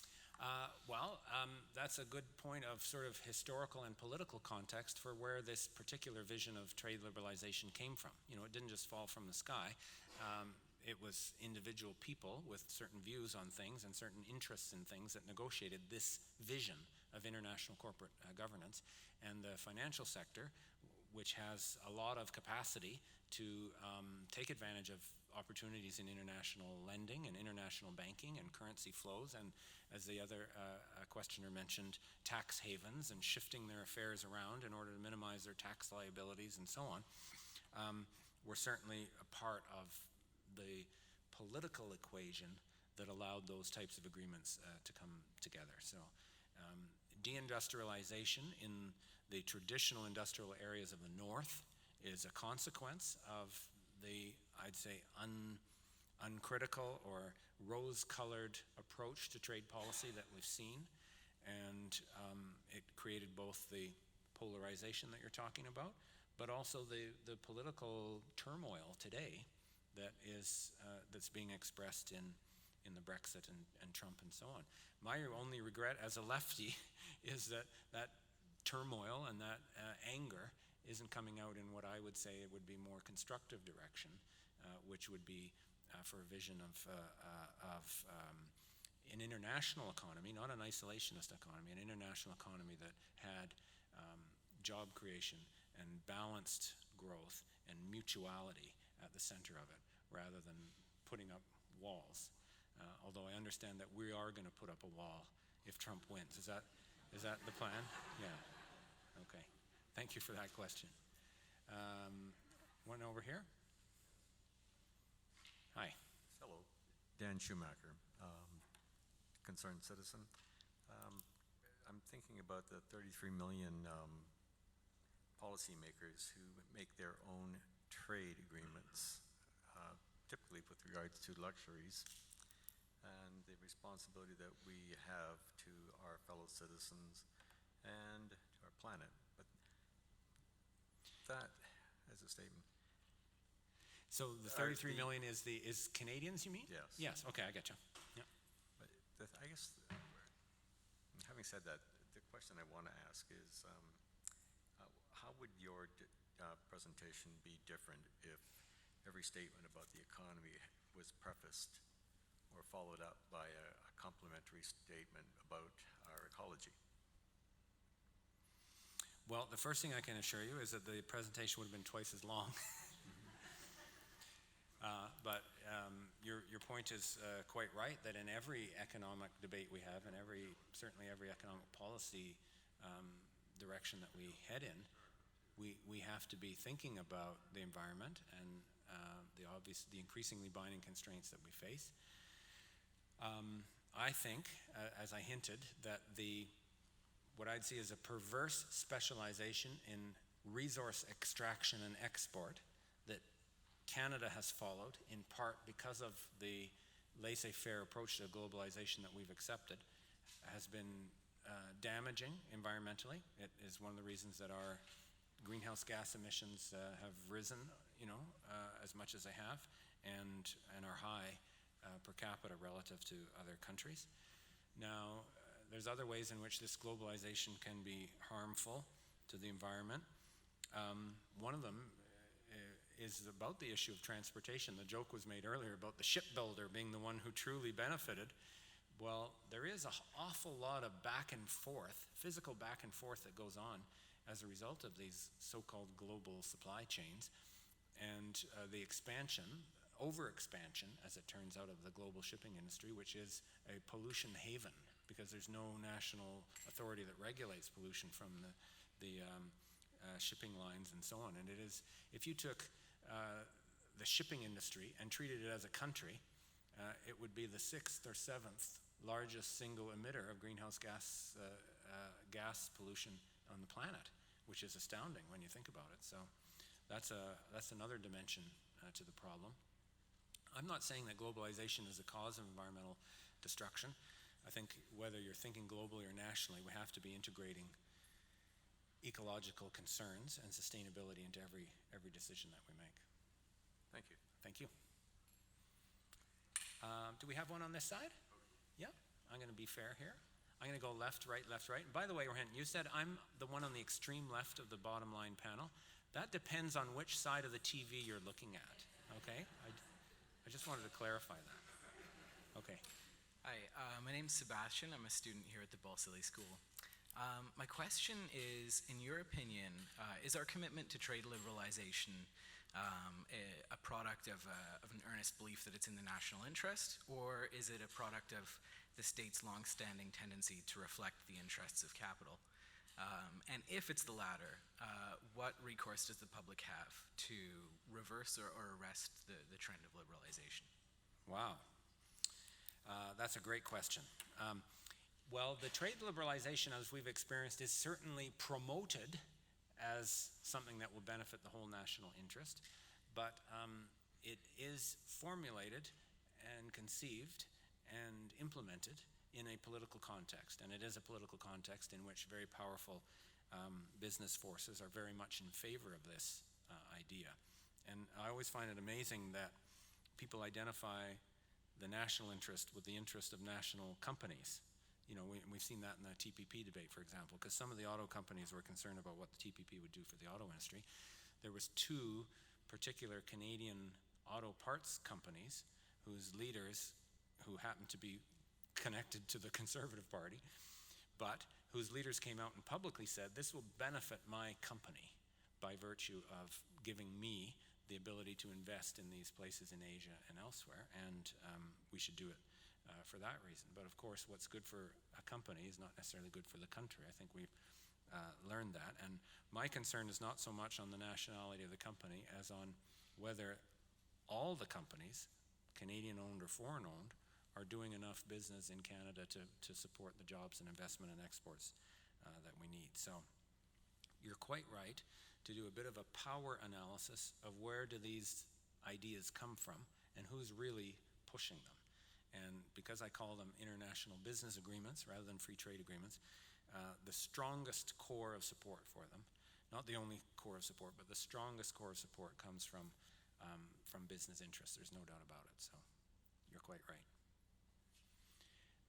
That's a good point of sort of historical and political context for where this particular vision of trade liberalization came from. You know, it didn't just fall from the sky. It was individual people with certain views on things and certain interests in things that negotiated this vision of international corporate governance. And the financial sector, which has a lot of capacity to take advantage of opportunities in international lending and international banking and currency flows, and as the other questioner mentioned, tax havens and shifting their affairs around in order to minimize their tax liabilities and so on, were certainly a part of the political equation that allowed those types of agreements to come together. So deindustrialization in the traditional industrial areas of the North is a consequence of the, I'd say, uncritical or rose-colored approach to trade policy that we've seen. And it created both the polarization that you're talking about, but also the political turmoil today that is that's being expressed in the Brexit and Trump and so on. My only regret as a lefty is that turmoil and that anger isn't coming out in what I would say it would be more constructive direction, which would be for a vision of an international economy, not an isolationist economy, an international economy that had job creation and balanced growth and mutuality at the center of it, rather than putting up walls. Although I understand that we are going to put up a wall if Trump wins. Is that the plan? Yeah. Okay. Thank you for that question. One over here. Hi. Hello. Dan Schumacher, concerned citizen. I'm thinking about the 33 million policymakers who make their own trade agreements, typically with regards to luxuries, and the responsibility that we have to our fellow citizens and to our planet. But that as a statement. So the 33 million is Canadians, you mean? Yes. Yes. Okay, I get you. Yeah. But I guess, having said that, the question I want to ask is, how would your presentation be different if every statement about the economy was prefaced or followed up by a complimentary statement about our ecology? Well, the first thing I can assure you is that the presentation would have been twice as long. But your point is quite right, that in every economic debate we have, and certainly every economic policy direction that we head in, we have to be thinking about the environment and the increasingly binding constraints that we face. I think, as I hinted, that what I'd see as a perverse specialization in resource extraction and export that Canada has followed, in part because of the laissez-faire approach to globalization that we've accepted, has been damaging environmentally. It is one of the reasons that our greenhouse gas emissions have risen, as much as they have, and are high per capita relative to other countries. Now, there's other ways in which this globalization can be harmful to the environment. One of them is about the issue of transportation. The joke was made earlier about the shipbuilder being the one who truly benefited. Well, there is an awful lot of back and forth, physical back and forth that goes on as a result of these so-called global supply chains, and the overexpansion, as it turns out, of the global shipping industry, which is a pollution haven, because there's no national authority that regulates pollution from the shipping lines and so on. And it is, if you took the shipping industry and treated it as a country, it would be the 6th or 7th largest single emitter of greenhouse gas gas pollution on the planet, which is astounding when you think about it. So that's another dimension to the problem. I'm not saying that globalization is the cause of environmental destruction. I think whether you're thinking globally or nationally, we have to be integrating ecological concerns and sustainability into every decision that we make. Thank you. Thank you. Do we have one on this side? Yeah, I'm going to be fair here. I'm going to go left, right, left, right. And by the way, Rohan, you said I'm the one on the extreme left of the bottom line panel. That depends on which side of the TV you're looking at, okay? I just wanted to clarify that. Okay. Hi, my name's Sebastian. I'm a student here at the Balsillie School. My question is, in your opinion, is our commitment to trade liberalization a product of an earnest belief that it's in the national interest, or is it a product of the state's long-standing tendency to reflect the interests of capital? And if it's the latter, what recourse does the public have to reverse or arrest the trend of liberalization? Wow. That's a great question. Well, the trade liberalization, as we've experienced, is certainly promoted as something that will benefit the whole national interest, but it is formulated and conceived and implemented in a political context, and it is a political context in which very powerful business forces are very much in favor of this idea. And I always find it amazing that people identify the national interest with the interest of national companies. You know, we've seen that in the TPP debate, for example, because some of the auto companies were concerned about what the TPP would do for the auto industry. There was two particular Canadian auto parts companies whose leaders, who happened to be connected to the Conservative Party, but whose leaders came out and publicly said, this will benefit my company by virtue of giving me the ability to invest in these places in Asia and elsewhere, and we should do it for that reason. But of course, what's good for a company is not necessarily good for the country. I think we've learned that. And my concern is not so much on the nationality of the company as on whether all the companies, Canadian-owned or foreign-owned, are doing enough business in Canada to support the jobs and investment and exports that we need. So you're quite right to do a bit of a power analysis of where do these ideas come from and who's really pushing them. And because I call them international business agreements rather than free trade agreements, the strongest core of support for them, not the only core of support, but the strongest core of support comes from business interests. There's no doubt about it. So you're quite right.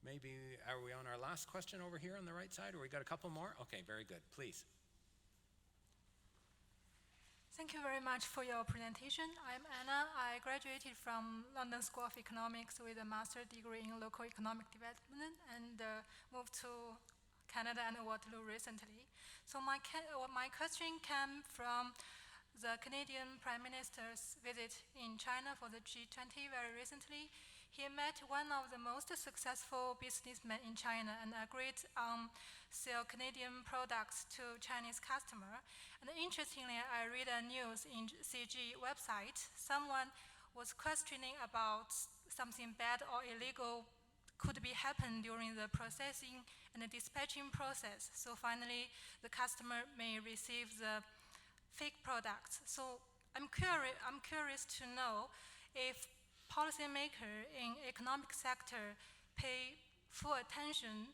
Maybe, are we on our last question over here on the right side, or we got a couple more? Okay, very good. Please. Thank you very much for your presentation. I'm Anna. I graduated from London School of Economics with a master's degree in local economic development and moved to Canada and Waterloo recently. So my question came from the Canadian Prime Minister's visit in China for the G20 very recently. He met one of the most successful businessmen in China and agreed on sell Canadian products to Chinese customers. And interestingly, I read a news in CG website. Someone was questioning about something bad or illegal could be happen during the processing and the dispatching process. So finally, the customer may receive the fake products. So I'm curious to know if policymakers in economic sector pay full attention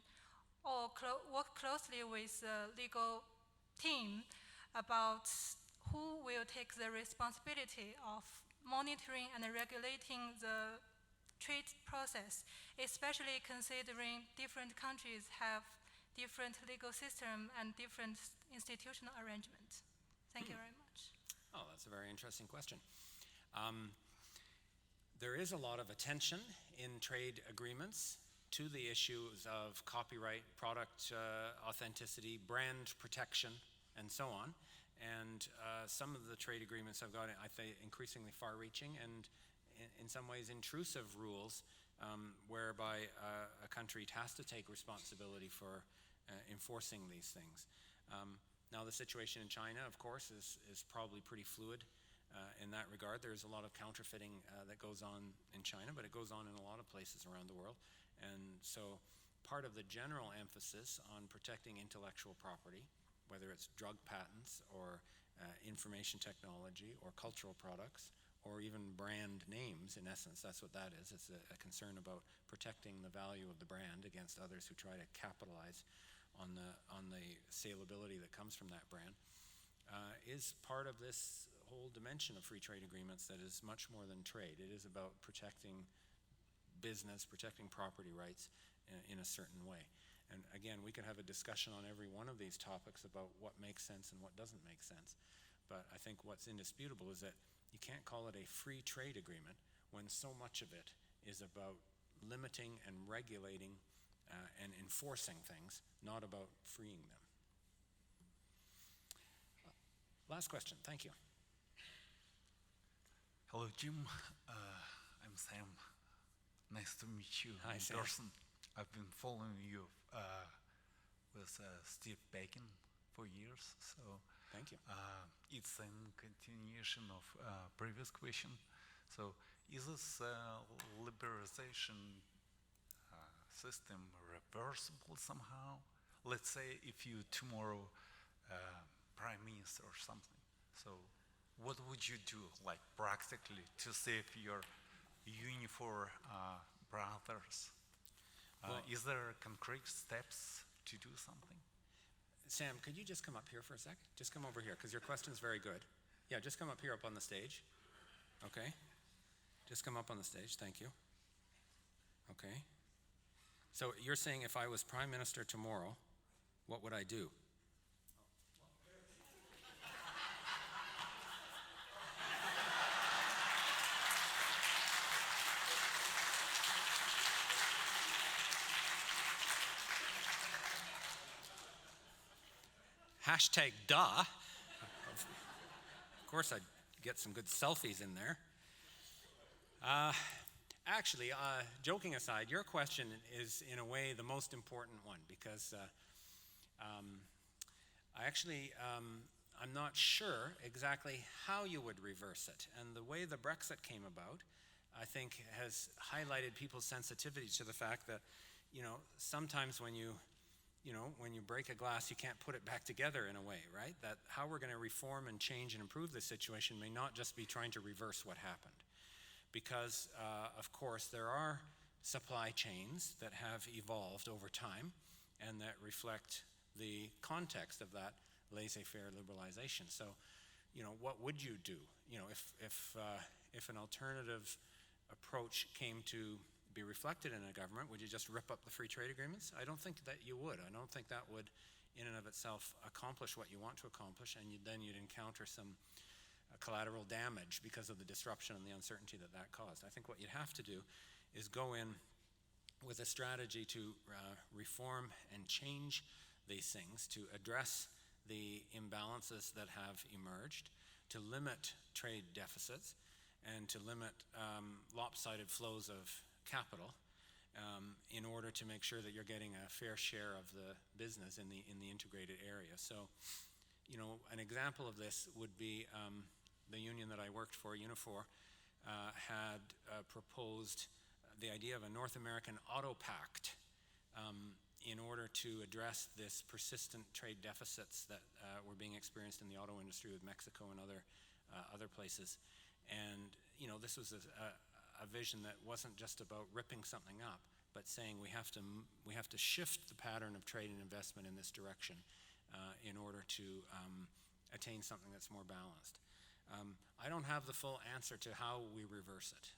or work closely with the legal team about who will take the responsibility of monitoring and regulating the trade process, especially considering different countries have different legal system and different institutional arrangements. Thank you very much. Oh, that's a very interesting question. There is a lot of attention in trade agreements to the issues of copyright, product authenticity, brand protection, and so on. And some of the trade agreements have got, I think, increasingly far-reaching and in some ways intrusive rules whereby a country has to take responsibility for enforcing these things. Now the situation in China, of course, is probably pretty fluid in that regard. There's a lot of counterfeiting that goes on in China, but it goes on in a lot of places around the world. And so part of the general emphasis on protecting intellectual property, whether it's drug patents or information technology or cultural products or even brand names. In essence, that's what that is. It's a concern about protecting the value of the brand against others who try to capitalize on the saleability that comes from that brand, is part of this whole dimension of free trade agreements that is much more than trade. It is about protecting business, protecting property rights in a certain way. And again, we could have a discussion on every one of these topics about what makes sense and what doesn't make sense. But I think what's indisputable is that you can't call it a free trade agreement when so much of it is about limiting and regulating and enforcing things, not about freeing them. Last question. Thank you. Hello, Jim. I'm Sam. Nice to meet you Hi, in Sam. person. I've been following you with Steve Bacon for years, so Thank you. it's a continuation of previous question. So, is this liberalization system reversible somehow? Let's say if you tomorrow prime minister or something. So, what would you do, like practically, to save your uniform brothers? Is there concrete steps to do something? Sam, could you just come up here for a sec? Just come over here, because your question's very good. Yeah, just come up here up on the stage. Okay. Just come up on the stage. Thank you. Okay. So you're saying if I was prime minister tomorrow, what would I do? Hashtag duh. Of course, I'd get some good selfies in there. Actually, joking aside, your question is in a way the most important one because I'm not sure exactly how you would reverse it. And the way the Brexit came about, I think, has highlighted people's sensitivity to the fact that, sometimes when you break a glass, you can't put it back together in a way, right? That how we're going to reform and change and improve the situation may not just be trying to reverse what happened. Because, of course, there are supply chains that have evolved over time and that reflect the context of that laissez-faire liberalization. So, what would you do? If an alternative approach came to be reflected in a government, would you just rip up the free trade agreements? I don't think that you would. I don't think that would, in and of itself, accomplish what you want to accomplish, and then you'd encounter some collateral damage because of the disruption and the uncertainty that caused. I think what you'd have to do is go in with a strategy to reform and change these things, to address the imbalances that have emerged, to limit trade deficits, and to limit lopsided flows of capital in order to make sure that you're getting a fair share of the business in the integrated area. So, an example of this would be the union that I worked for, Unifor, had proposed the idea of a North American auto pact in order to address this persistent trade deficits that were being experienced in the auto industry with Mexico and other places. And this was a vision that wasn't just about ripping something up, but saying we have to shift the pattern of trade and investment in this direction in order to attain something that's more balanced. I don't have the full answer to how we reverse it.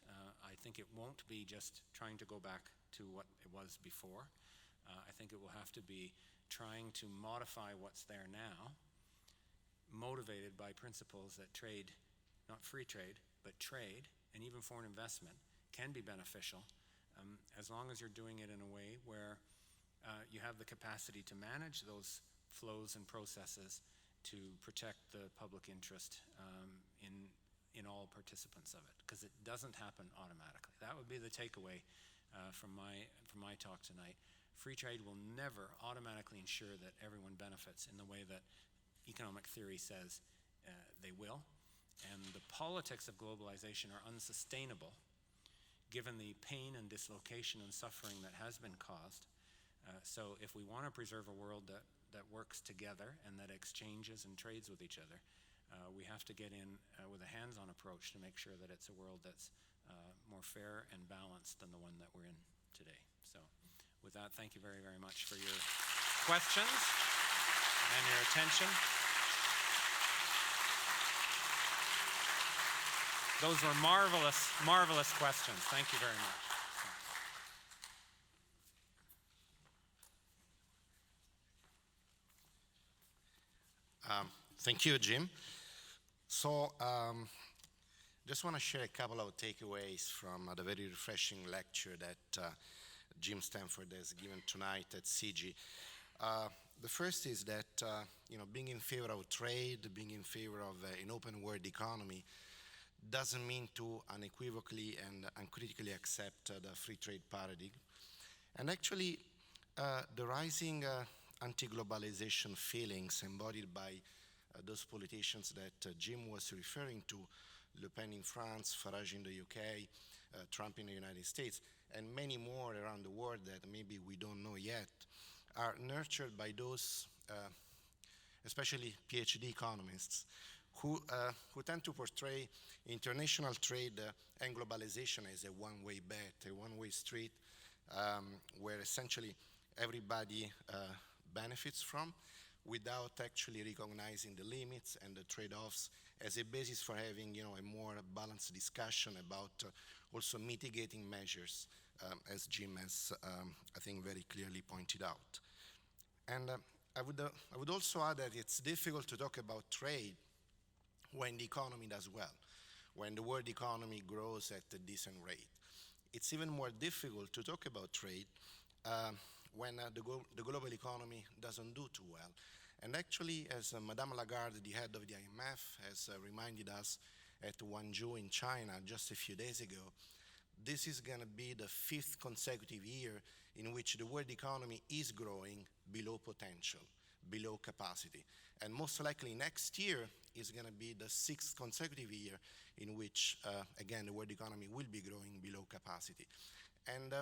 I think it won't be just trying to go back to what it was before. I think it will have to be trying to modify what's there now, motivated by principles that trade, not free trade, but trade and even foreign investment can be beneficial as long as you're doing it in a way where you have the capacity to manage those flows and processes to protect the public interest in all participants of it, because it doesn't happen automatically. That would be the takeaway from my talk tonight. Free trade will never automatically ensure that everyone benefits in the way that economic theory says they will. And the politics of globalization are unsustainable given the pain and dislocation and suffering that has been caused So if we want to preserve a world that works together and that exchanges and trades with each other, we have to get in with a hands-on approach to make sure that it's a world that's more fair and balanced than the one that we're in today. So with that, thank you very, very much for your questions and your attention. Those were marvelous, marvelous questions. Thank you very much. Thank you, Jim. So, just want to share a couple of takeaways from the very refreshing lecture that Jim Stanford has given tonight at CIGI. The first is that, being in favor of trade, being in favor of an open world economy, doesn't mean to unequivocally and uncritically accept the free trade paradigm. And actually, the rising anti-globalization feelings embodied by those politicians that Jim was referring to, Le Pen in France, Farage in the UK, Trump in the United States, and many more around the world that maybe we don't know yet, are nurtured by those, especially PhD economists, who tend to portray international trade and globalization as a one-way bet, a one-way street, where essentially everybody benefits from, without actually recognizing the limits and the trade-offs as a basis for having, a more balanced discussion about also mitigating measures, as Jim has, I think, very clearly pointed out. And I would also add that it's difficult to talk about trade when the economy does well, when the world economy grows at a decent rate. It's even more difficult to talk about trade when the global economy doesn't do too well. And actually, as Madame Lagarde, the head of the IMF, has reminded us at Guangzhou in China just a few days ago, this is going to be the 5th consecutive year in which the world economy is growing below potential, below capacity. And most likely next year is going to be the 6th consecutive year in which, again, the world economy will be growing below capacity. And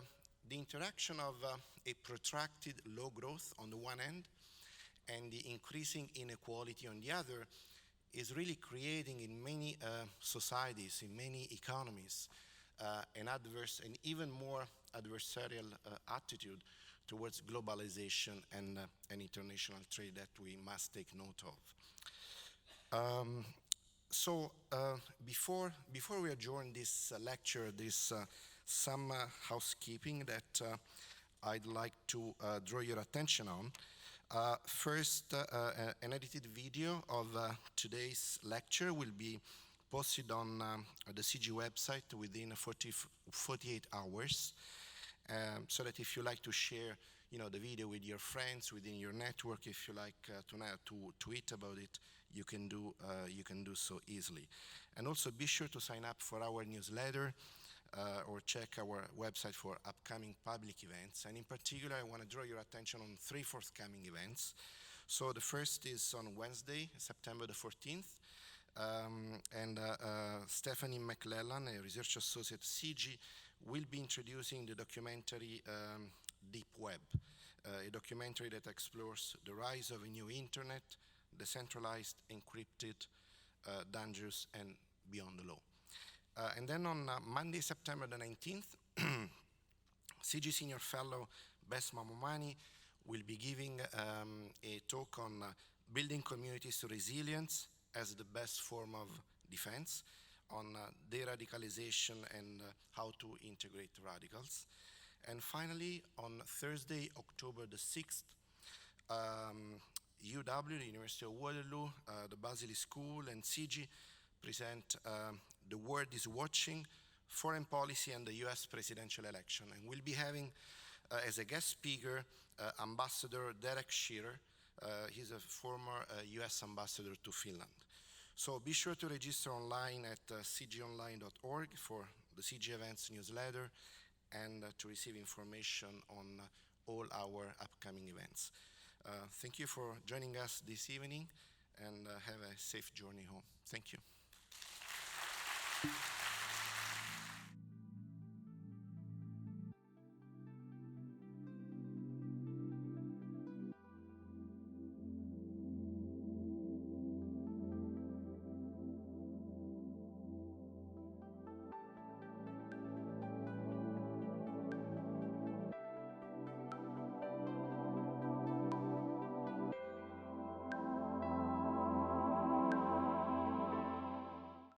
the interaction of a protracted low growth on the one end and the increasing inequality on the other is really creating in many societies, in many economies, an adverse and even more adversarial attitude towards globalization and international trade that we must take note of. So before we adjourn this lecture, there's some housekeeping that I'd like to draw your attention on. First, an edited video of today's lecture will be posted on the CIGI website within 48 hours, so that if you like to share, the video with your friends within your network, if you like to tweet about it, you can do so easily. And also be sure to sign up for our newsletter or check our website for upcoming public events. And in particular, I want to draw your attention on 3 forthcoming events. So the first is on Wednesday, September the 14th. And Stephanie McClellan, a research associate at CIGI, will be introducing the documentary Deep Web, a documentary that explores the rise of a new internet, decentralized, encrypted, dangerous, and beyond the law. And then on Monday, September the 19th, CIGI Senior Fellow Bess Mamomani will be giving a talk on building communities to resilience as the best form of defense, on de-radicalization and how to integrate radicals. And finally, on Thursday, October the 6th, UW, the University of Waterloo, the Basile School, and CIGI present The World is Watching, Foreign Policy and the US Presidential Election. And we'll be having as a guest speaker Ambassador Derek Shearer. He's a former US ambassador to Finland. So be sure to register online at cgionline.org for the CIGI Events newsletter and to receive information on all our upcoming events. Thank you for joining us this evening, and have a safe journey home. Thank you.